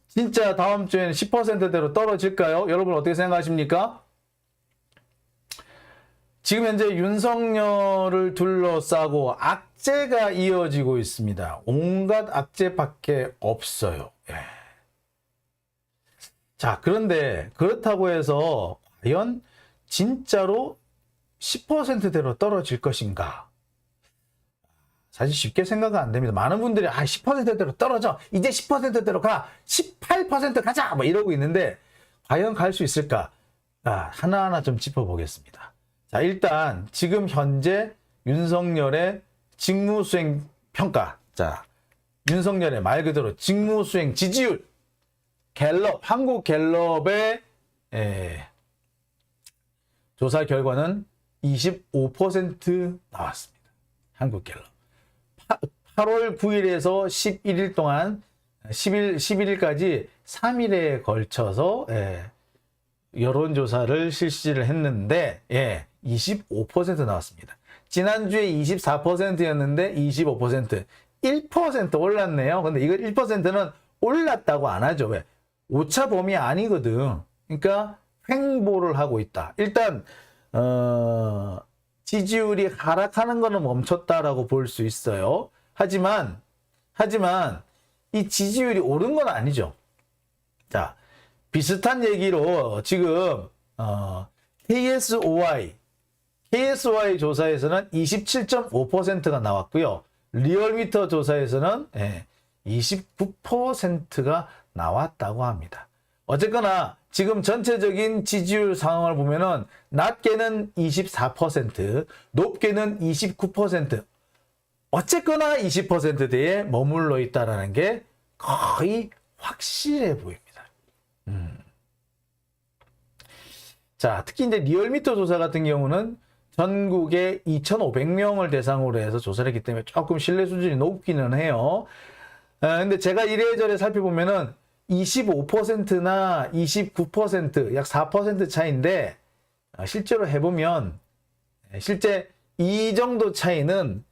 진짜 다음 주에는 10%대로 떨어질까요? 여러분 어떻게 생각하십니까? 지금 현재 윤석열을 둘러싸고 악재가 이어지고 있습니다. 온갖 악재밖에 없어요. 예. 자, 그런데 그렇다고 해서 과연 진짜로 10%대로 떨어질 것인가? 사실 쉽게 생각은 안 됩니다. 많은 분들이 10%대로 떨어져. 이제 10%대로 가. 18% 가자. 뭐 이러고 있는데 과연 갈 수 있을까? 하나하나 좀 짚어보겠습니다. 자, 일단 지금 현재 윤석열의 직무수행 평가. 자, 윤석열의 말 그대로 직무수행 지지율. 갤럽, 한국 갤럽의 조사 결과는 25% 나왔습니다. 한국 갤럽. 8월 9일에서 11일 동안 11일까지 3일에 걸쳐서 여론조사를 실시를 했는데 25% 나왔습니다. 지난주에 24%였는데 25%, 1% 올랐네요. 근데 이거 1%는 올랐다고 안 하죠. 왜? 오차 범위 아니거든. 그러니까 횡보를 하고 있다. 일단 지지율이 하락하는 거는 멈췄다라고 볼 수 있어요. 하지만 이 지지율이 오른 건 아니죠. 자, 비슷한 얘기로 지금 KSOI 조사에서는 27.5%가 나왔고요. 리얼미터 조사에서는 29%가 나왔다고 합니다. 어쨌거나 지금 전체적인 지지율 상황을 보면은 낮게는 24%, 높게는 29%. 어쨌거나 20%대에 머물러 있다라는 게 거의 확실해 보입니다. 자, 특히 이제 리얼미터 조사 같은 경우는 전국에 2,500명을 대상으로 해서 조사를 했기 때문에 조금 신뢰 수준이 높기는 해요. 근데 제가 이래저래 살펴보면은 25%나 29%, 약 4% 차이인데, 실제로 해보면, 실제 이 정도 차이는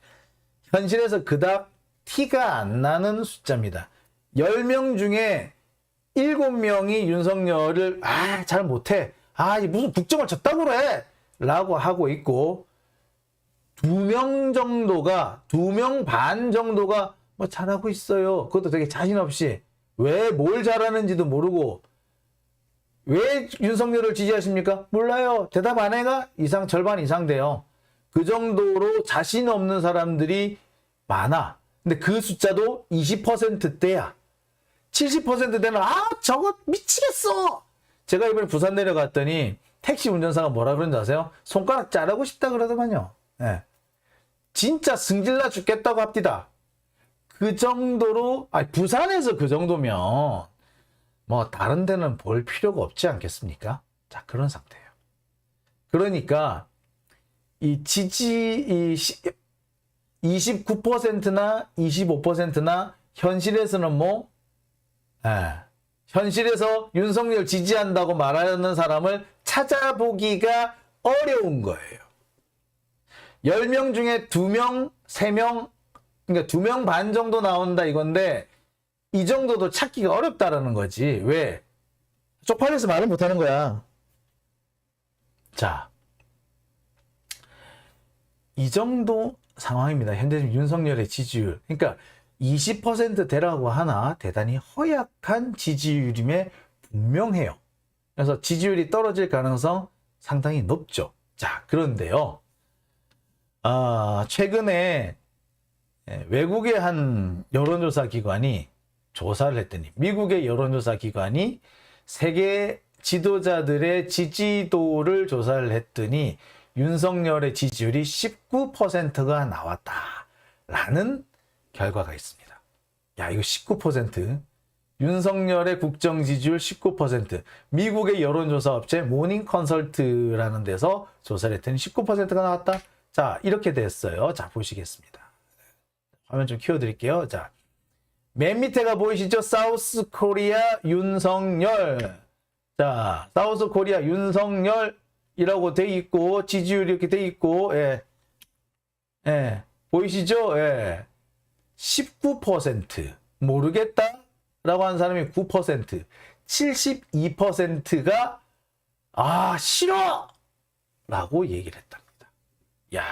현실에서 그닥 티가 안 나는 숫자입니다. 10명 중에 7명이 윤석열을, 잘 못해. 무슨 국정을 졌다고 그래! 라고 하고 있고, 2명 반 정도가 뭐 잘하고 있어요. 그것도 되게 자신 없이. 왜 뭘 잘하는지도 모르고. 왜 윤석열을 지지하십니까? 몰라요. 대답 안 해가 절반 이상 돼요. 그 정도로 자신 없는 사람들이 많아. 근데 그 숫자도 20%대야. 70%대는 저거 미치겠어. 제가 이번에 부산 내려갔더니 택시 운전사가 뭐라 그러는지 아세요? 손가락 자르고 싶다 그러더만요. 진짜 승질나 죽겠다고 합디다. 그 정도로, 부산에서 그 정도면 뭐 다른 데는 볼 필요가 없지 않겠습니까? 자, 그런 상태예요. 그러니까 이 29%나 25%나 현실에서는 현실에서 윤석열 지지한다고 말하는 사람을 찾아보기가 어려운 거예요. 10명 중에 2명, 3명, 그러니까 2명 반 정도 나온다 이건데, 이 정도도 찾기가 어렵다라는 거지. 왜? 쪽팔려서 말을 못하는 거야. 자, 이 정도 상황입니다. 현재 윤석열의 지지율. 그러니까 20%대라고 하나 대단히 허약한 지지율임에 분명해요. 그래서 지지율이 떨어질 가능성 상당히 높죠. 자, 그런데요. 최근에 외국의 한 여론조사 기관이 조사를 했더니, 미국의 여론조사 기관이 세계 지도자들의 지지도를 조사를 했더니 윤석열의 지지율이 19%가 나왔다라는 결과가 있습니다. 야, 이거 19%. 윤석열의 국정 지지율 19%. 미국의 여론조사 업체 모닝 컨설트라는 데서 조사를 했더니 19%가 나왔다. 자, 이렇게 됐어요. 자, 보시겠습니다. 화면 좀 키워드릴게요. 자, 맨 밑에가 보이시죠? 사우스 코리아 윤석열. 자, 사우스 코리아 윤석열이라고 돼 있고, 지지율이 이렇게 돼 있고, 보이시죠? 19%. 모르겠다라고 하는 사람이 9%. 72%가, 싫어! 라고 얘기를 했답니다. 야.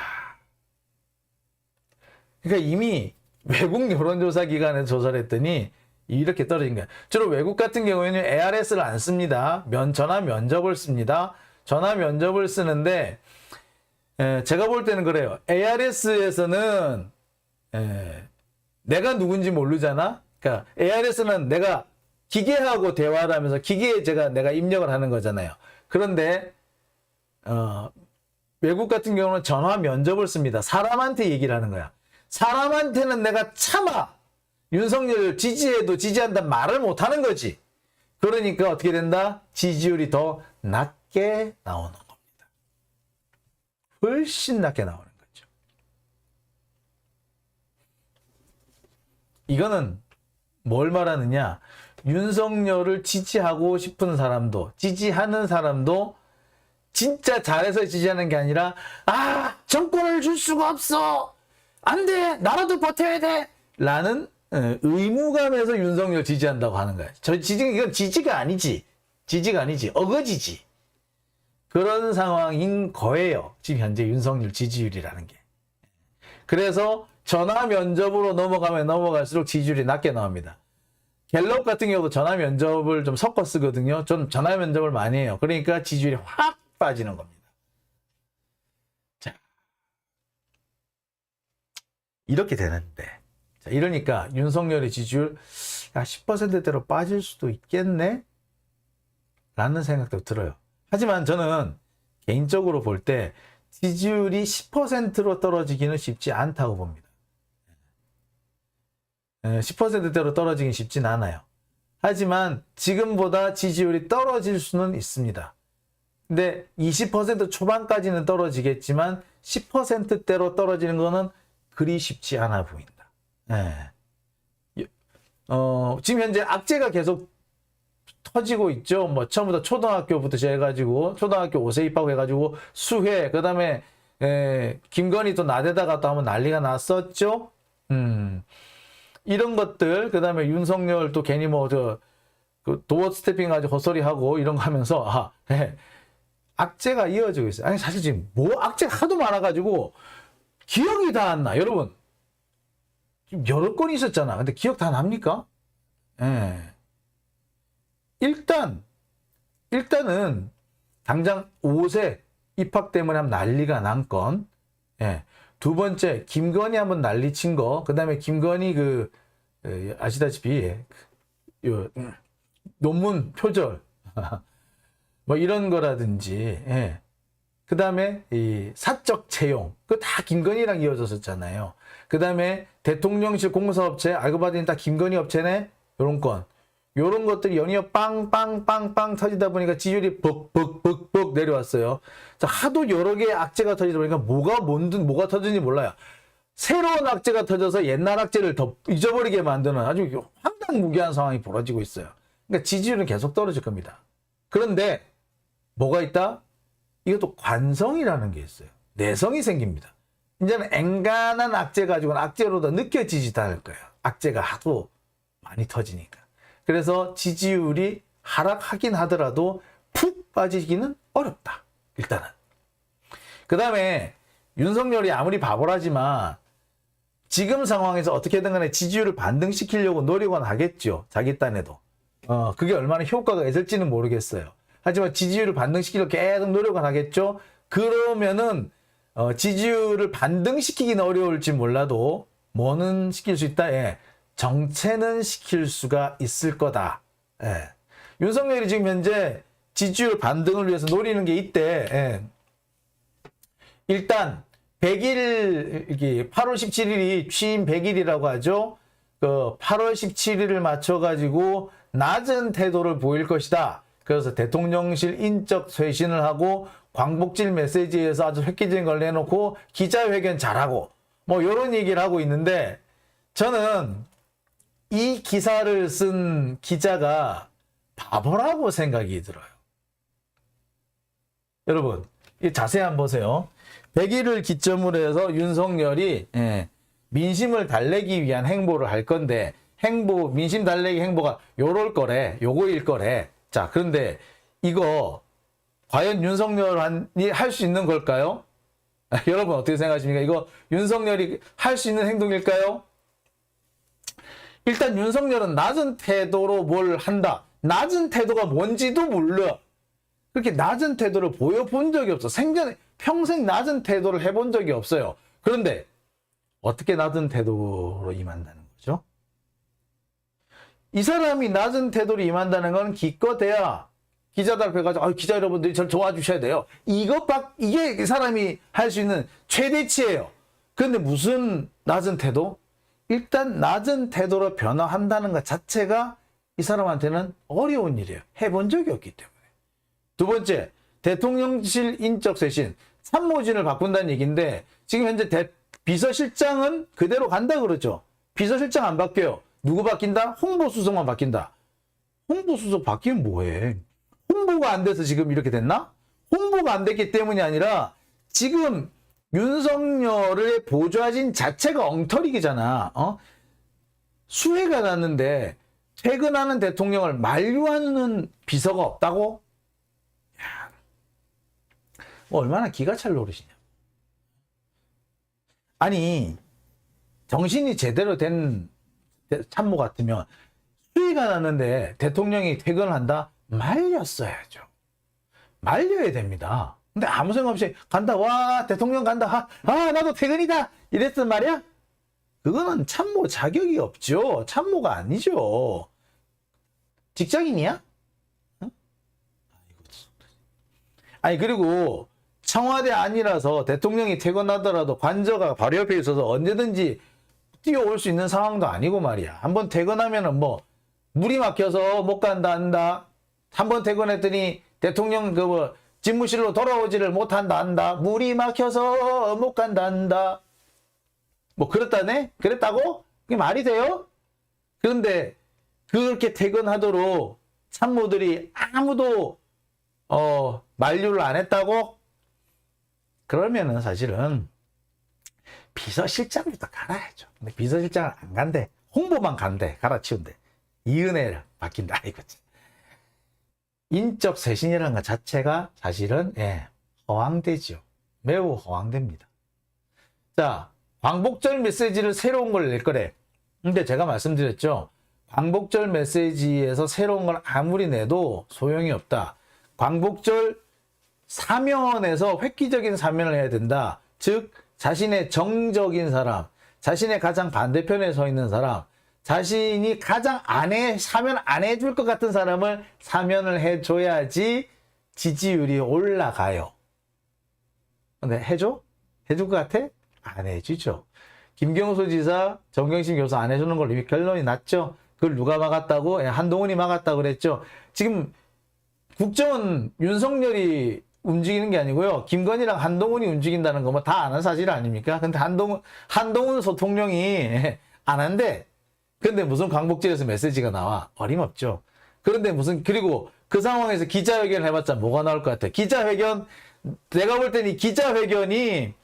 그러니까 이미 외국 여론조사 기관에 조사를 했더니 이렇게 떨어진 거야. 주로 외국 같은 경우에는 ARS를 안 씁니다. 전화 면접을 씁니다. 전화 면접을 쓰는데, 제가 볼 때는 그래요. ARS에서는 내가 누군지 모르잖아. 그러니까 ARS는 내가 기계하고 대화를 하면서 기계에 내가 입력을 하는 거잖아요. 그런데 외국 같은 경우는 전화 면접을 씁니다. 사람한테 얘기를 하는 거야. 사람한테는 내가 차마 윤석열을 지지해도 지지한다 말을 못하는 거지. 그러니까 어떻게 된다? 지지율이 더 낮게 나오는 겁니다. 훨씬 낮게 나오는 거죠. 이거는 뭘 말하느냐? 윤석열을 지지하고 싶은 사람도, 지지하는 사람도 진짜 잘해서 지지하는 게 아니라, 정권을 줄 수가 없어! 안 돼! 나라도 버텨야 돼! 라는 의무감에서 윤석열 지지한다고 하는 거야. 이건 지지가 아니지. 지지가 아니지. 어거지지. 그런 상황인 거예요. 지금 현재 윤석열 지지율이라는 게. 그래서 전화 면접으로 넘어가면 넘어갈수록 지지율이 낮게 나옵니다. 갤럽 같은 경우도 전화 면접을 좀 섞어 쓰거든요. 전 전화 면접을 많이 해요. 그러니까 지지율이 확 빠지는 겁니다. 자, 이렇게 되는데, 자, 이러니까 윤석열의 지지율 10%대로 빠질 수도 있겠네? 라는 생각도 들어요. 하지만 저는 개인적으로 볼 때 지지율이 10%로 떨어지기는 쉽지 않다고 봅니다. 10%대로 떨어지긴 쉽진 않아요. 하지만 지금보다 지지율이 떨어질 수는 있습니다. 근데 20% 초반까지는 떨어지겠지만 10%대로 떨어지는 거는 그리 쉽지 않아 보인다. 지금 현재 악재가 계속 터지고 있죠. 뭐 처음부터 초등학교부터 해가지고 초등학교 5세 입학 해가지고 수회, 그 다음에 김건희 또 나대다가 또 한번 난리가 났었죠. 이런 것들, 그 다음에 윤석열 또 괜히 그 도어 스태핑 가지고 헛소리하고 이런 거 하면서 악재가 이어지고 있어요. 아니 사실 지금 악재가 하도 많아가지고 기억이 다 안 나. 여러분 지금 여러 건이 있었잖아. 근데 기억 다 납니까? 일단은 당장 5세 입학 때문에 한번 난리가 난 건, 두 번째 김건희 한번 난리친 거, 그 다음에 김건희 아시다시피 논문 표절 뭐 이런 거라든지, 그 다음에 이 사적 채용, 그 다 김건희랑 이어졌었잖아요. 그 다음에 대통령실 공사업체, 알고 봤더니 다 김건희 업체네? 요런 건. 요런 것들이 연이어 빵빵빵빵 터지다 보니까 지지율이 벅벅벅벅 내려왔어요. 자, 하도 여러 개의 악재가 터지다 보니까 뭐가 터지는지 몰라요. 새로운 악재가 터져서 옛날 악재를 더 잊어버리게 만드는 아주 황당무계한 상황이 벌어지고 있어요. 그러니까 지지율은 계속 떨어질 겁니다. 그런데 뭐가 있다? 이것도 관성이라는 게 있어요. 내성이 생깁니다. 이제는 앵간한 악재 가지고는 악재로 더 느껴지지도 않을 거예요. 악재가 하도 많이 터지니까. 그래서 지지율이 하락하긴 하더라도 푹 빠지기는 어렵다. 일단은. 그 다음에 윤석열이 아무리 바보라지만 지금 상황에서 어떻게든 간에 지지율을 반등시키려고 노력은 하겠죠. 자기 딴에도. 그게 얼마나 효과가 있을지는 모르겠어요. 하지만 지지율을 반등시키려고 계속 노력은 하겠죠. 그러면은 지지율을 반등시키기는 어려울지 몰라도 뭐는 시킬 수 있다. 예. 정체는 시킬 수가 있을 거다. 예. 윤석열이 지금 현재 지지율 반등을 위해서 노리는 게 있대. 예. 일단 100일, 8월 17일이 취임 100일이라고 하죠. 그 8월 17일을 맞춰가지고 낮은 태도를 보일 것이다. 그래서 대통령실 인적 쇄신을 하고 광복질 메시지에서 아주 획기적인 걸 내놓고 기자회견 잘하고 뭐 이런 얘기를 하고 있는데 저는 이 기사를 쓴 기자가 바보라고 생각이 들어요. 여러분, 이 자세히 한번 보세요. 100일을 기점으로 해서 윤석열이 민심을 달래기 위한 행보를 할 건데 민심 달래기 행보가 요거일 거래. 자, 그런데 이거 과연 윤석열이 할 수 있는 걸까요? 여러분 어떻게 생각하십니까? 이거 윤석열이 할 수 있는 행동일까요? 일단 윤석열은 낮은 태도로 뭘 한다. 낮은 태도가 뭔지도 몰라. 그렇게 낮은 태도를 보여본 적이 없어. 생전에 평생 낮은 태도를 해본 적이 없어요. 그런데 어떻게 낮은 태도로 임한다는 거죠? 이 사람이 낮은 태도로 임한다는 건 기껏해야 기자들 앞에 가서 기자 여러분들이 저를 도와주셔야 돼요. 이게 이 사람이 할 수 있는 최대치예요. 그런데 무슨 낮은 태도? 일단 낮은 태도로 변화한다는 것 자체가 이 사람한테는 어려운 일이에요. 해본 적이 없기 때문에. 두 번째, 대통령실 인적 쇄신, 참모진을 바꾼다는 얘기인데 지금 현재 비서실장은 그대로 간다 그러죠. 비서실장 안 바뀌어요. 누구 바뀐다? 홍보수석만 바뀐다. 홍보수석 바뀌면 뭐해? 홍보가 안 돼서 지금 이렇게 됐나? 홍보가 안 됐기 때문이 아니라 지금 윤석열의 보좌진 자체가 엉터리기잖아. 수해가 났는데 퇴근하는 대통령을 만류하는 비서가 없다고? 야, 뭐 얼마나 기가 찰 노릇이냐. 아니 정신이 제대로 된 참모 같으면 수해가 났는데 대통령이 퇴근을 한다? 말렸어야죠. 말려야 됩니다. 근데 아무 생각 없이 간다. 와, 대통령 간다. 나도 퇴근이다. 이랬단 말이야? 그거는 참모 자격이 없죠. 참모가 아니죠. 직장인이야? 응? 아니, 그리고 청와대 아니라서 대통령이 퇴근하더라도 관저가 바로 옆에 있어서 언제든지 뛰어올 수 있는 상황도 아니고 말이야. 한번 퇴근하면은 뭐 물이 막혀서 못 간다 한다. 한번 퇴근했더니 대통령 집무실로 돌아오지를 못한다 한다. 물이 막혀서 못 간다 한다. 뭐 그랬다네? 그랬다고? 그게 말이 돼요? 그런데 그렇게 퇴근하도록 참모들이 아무도 만류를 안 했다고? 그러면은 사실은 비서실장부터 갈아야죠. 근데 비서실장은 안 간대. 홍보만 간대. 갈아치운대. 이은혜를 바뀐다 이거지. 인적 쇄신이라는 것 자체가 사실은 허황되죠. 매우 허황됩니다. 자, 광복절 메시지를 새로운 걸 낼 거래. 근데 제가 말씀드렸죠. 광복절 메시지에서 새로운 걸 아무리 내도 소용이 없다. 광복절 사면에서 획기적인 사면을 해야 된다. 즉 자신의 정적인 사람, 자신의 가장 반대편에 서 있는 사람, 자신이 가장 사면 안 해줄 것 같은 사람을 사면을 해줘야지 지지율이 올라가요. 근데 해줘? 해줄 것 같아? 안 해주죠. 김경수 지사, 정경심 교수 안 해주는 걸로 이미 결론이 났죠. 그걸 누가 막았다고? 예, 한동훈이 막았다고 그랬죠. 지금 국정은 윤석열이 움직이는 게 아니고요. 김건희랑 한동훈이 움직인다는 거 뭐 다 아는 사실 아닙니까? 근데 한동훈 소통령이 안 한대. 근데 무슨 광복절에서 메시지가 나와? 어림없죠. 그런데 그리고 그 상황에서 기자회견을 해봤자 뭐가 나올 것 같아? 기자회견, 내가 볼 때는 이 기자회견이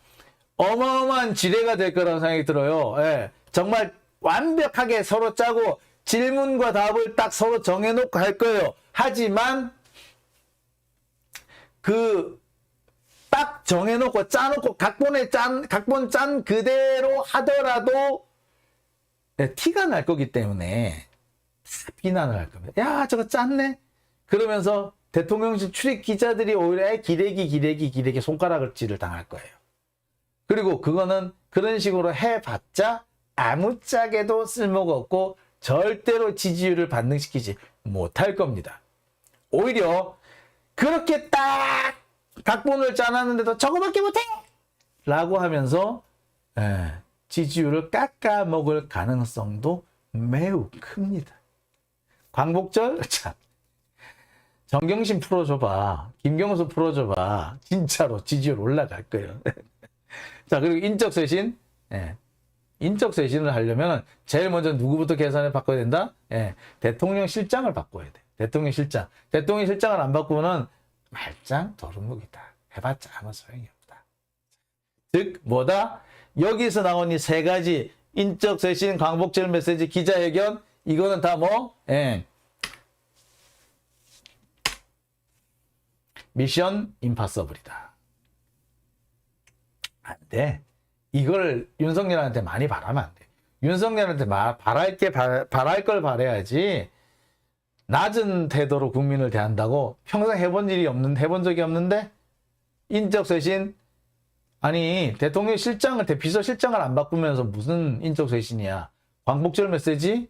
어마어마한 지뢰가 될 거라는 생각이 들어요. 예, 정말 완벽하게 서로 짜고 질문과 답을 딱 서로 정해놓고 할 거예요. 하지만 딱 정해놓고 짜놓고 각본 짠 그대로 하더라도 티가 날 거기 때문에 비난을 할 겁니다. 야, 저거 짰네? 그러면서 대통령실 출입 기자들이 오히려 기레기 손가락질을 당할 거예요. 그리고 그거는 그런 식으로 해봤자 아무짝에도 쓸모가 없고 절대로 지지율을 반등시키지 못할 겁니다. 오히려 그렇게 딱 각본을 짜놨는데도 저거밖에 못해! 라고 하면서 지지율을 깎아먹을 가능성도 매우 큽니다. 광복절? 참. 정경심 풀어줘봐. 김경수 풀어줘봐. 진짜로 지지율 올라갈 거예요. 자, 그리고 인적쇄신. 인적쇄신을 하려면 제일 먼저 누구부터 계산을 바꿔야 된다? 대통령 실장을 바꿔야 돼. 대통령 실장. 대통령 실장을 안 바꾸면 말짱 도루묵이다. 해봤자 아무 소용이 없다. 즉 뭐다? 여기서 나온 이 세 가지 인적쇄신, 광복절 메시지, 기자회견 이거는 다 미션 임파서블이다. 안 돼. 이걸 윤석열한테 많이 바라면 안 돼. 윤석열한테 바랄 걸 바라야지. 낮은 태도로 국민을 대한다고 평생 해본 적이 없는데 인적쇄신 아니 대통령 실장을 비서실장을 안 바꾸면서 무슨 인적쇄신이야. 광복절 메시지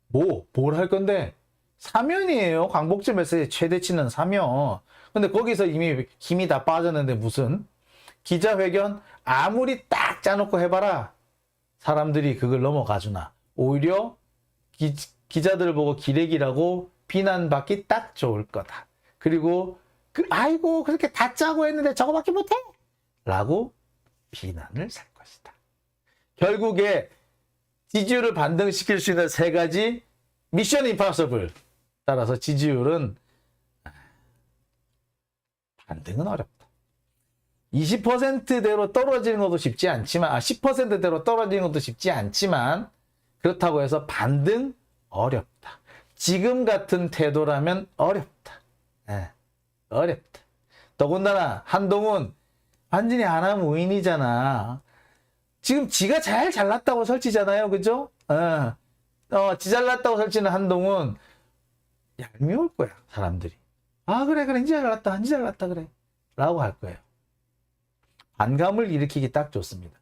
뭘 할 건데 사면이에요. 광복절 메시지 최대치는 사면. 근데 거기서 이미 힘이 다 빠졌는데 무슨 기자회견 아무리 딱 짜놓고 해봐라. 사람들이 그걸 넘어가 주나. 오히려 기자들을 보고 기레기라고 비난받기 딱 좋을 거다. 그리고 아이고 그렇게 다 짜고 했는데 저거밖에 못해? 라고 비난을 살 것이다. 결국에 지지율을 반등시킬 수 있는 세 가지 미션 임파서블. 따라서 지지율은 반등은 어렵다. 20%대로 떨어지는 것도 쉽지 않지만 10%대로 떨어지는 것도 쉽지 않지만 그렇다고 해서 반등 어렵다. 지금 같은 태도라면 어렵다. 어렵다. 더군다나 한동훈 완전히 하나무인이잖아. 지금 지가 제일 잘났다고 설치잖아요. 그죠? 지 잘났다고 설치는 한동훈 얄미울 거야. 사람들이. 아 그래 이제 잘났다 그래. 라고 할 거예요. 반감을 일으키기 딱 좋습니다.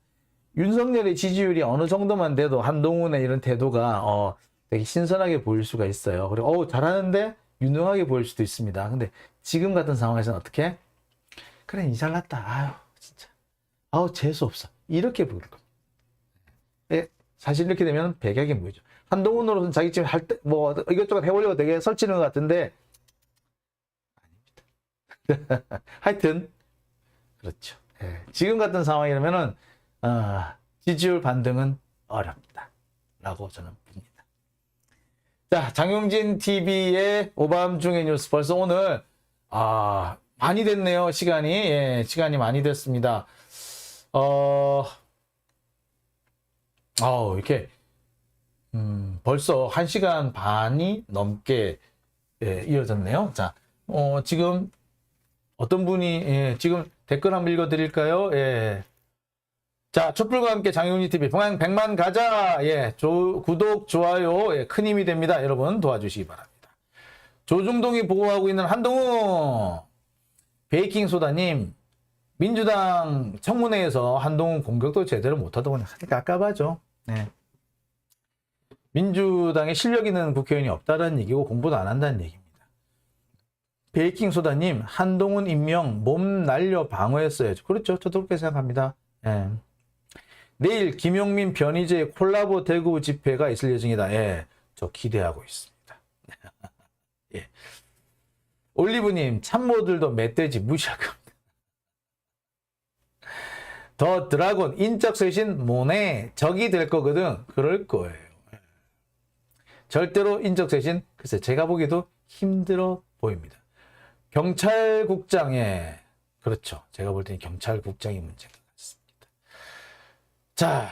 윤석열의 지지율이 어느 정도만 돼도 한동훈의 이런 태도가 되게 신선하게 보일 수가 있어요. 그리고 잘하는데 유능하게 보일 수도 있습니다. 근데 지금 같은 상황에서는 어떻게? 그래 이 잘났다. 아유 진짜. 재수없어. 이렇게 보일 겁니다. 사실 이렇게 되면 백약이 보이죠. 한동훈으로서는 자기 지금 할 때 이것저것 해보려고 되게 설치는 것 같은데 아닙니다. 하여튼 그렇죠. 지금 같은 상황이라면은 지지율 반등은 어렵다 라고 저는 봅니다. 자, 장용진 TV의 오밤중의 뉴스 벌써 오늘 많이 됐네요. 시간이 많이 됐습니다. 이렇게 벌써 1시간 반이 넘게 이어졌네요. 자, 지금 어떤 분이 지금 댓글 한번 읽어드릴까요? 자, 촛불과 함께 장용진 TV 평양 100만 가자. 구독, 좋아요 큰 힘이 됩니다. 여러분 도와주시기 바랍니다. 조중동이 보호하고 있는 한동훈 베이킹소다님 민주당 청문회에서 한동훈 공격도 제대로 못하더군요. 깝깝하죠. 민주당에 실력 있는 국회의원이 없다는 얘기고 공부도 안 한다는 얘기입니다. 베이킹소다님, 한동훈 임명 몸 날려 방어했어야죠. 그렇죠. 저도 그렇게 생각합니다. 예. 내일 김용민 변희재 콜라보 대구 집회가 있을 예정이다. 예, 저 기대하고 있습니다. 예. 올리브님, 참모들도 멧돼지 무시할 겁니다. 더 드라곤, 인적 쇄신 뭐네? 적이 될 거거든. 그럴 거예요. 절대로 인적 쇄신, 글쎄 제가 보기에도 힘들어 보입니다. 경찰국장에, 그렇죠. 제가 볼 때는 경찰국장이 문제가 같습니다. 자,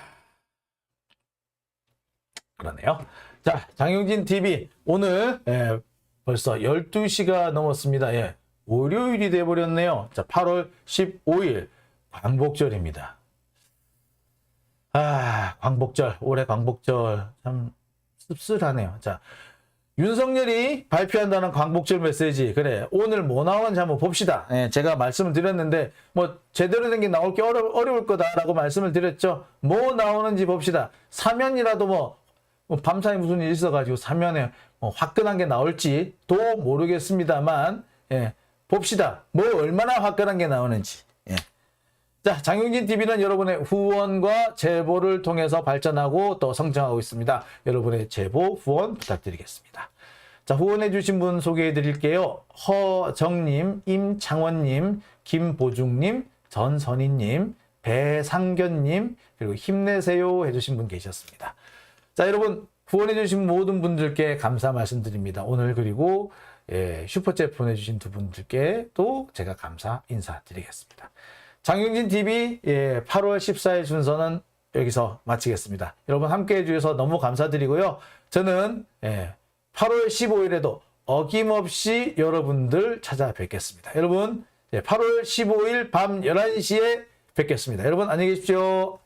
그러네요. 자, 장용진 TV 오늘 벌써 12시가 넘었습니다. 예, 월요일이 돼버렸네요. 자, 8월 15일 광복절입니다. 아, 광복절, 올해 광복절 참 씁쓸하네요. 자, 윤석열이 발표한다는 광복절 메시지, 그래 오늘 뭐 나오는지 한번 봅시다. 예, 제가 말씀을 드렸는데 뭐 제대로 된 게 나올 게 어려울 거다라고 말씀을 드렸죠. 뭐 나오는지 봅시다. 사면이라도 뭐 밤사이 무슨 일 있어가지고 사면에 뭐 화끈한 게 나올지도 모르겠습니다만, 예, 봅시다. 뭐 얼마나 화끈한 게 나오는지. 예. 자, 장용진 TV는 여러분의 후원과 제보를 통해서 발전하고 또 성장하고 있습니다. 여러분의 제보, 후원 부탁드리겠습니다. 자, 후원해주신 분 소개해 드릴게요. 허정님, 임창원님, 김보중님, 전선희님, 배상견님, 그리고 힘내세요 해주신 분 계셨습니다. 자, 여러분 후원해주신 모든 분들께 감사 말씀드립니다. 오늘 그리고 슈퍼챗 보내주신 두 분들께 또 제가 감사 인사드리겠습니다. 장용진 TV 8월 14일 순서는 여기서 마치겠습니다. 여러분 함께해 주셔서 너무 감사드리고요. 저는 8월 15일에도 어김없이 여러분들 찾아뵙겠습니다. 여러분 8월 15일 밤 11시에 뵙겠습니다. 여러분 안녕히 계십시오.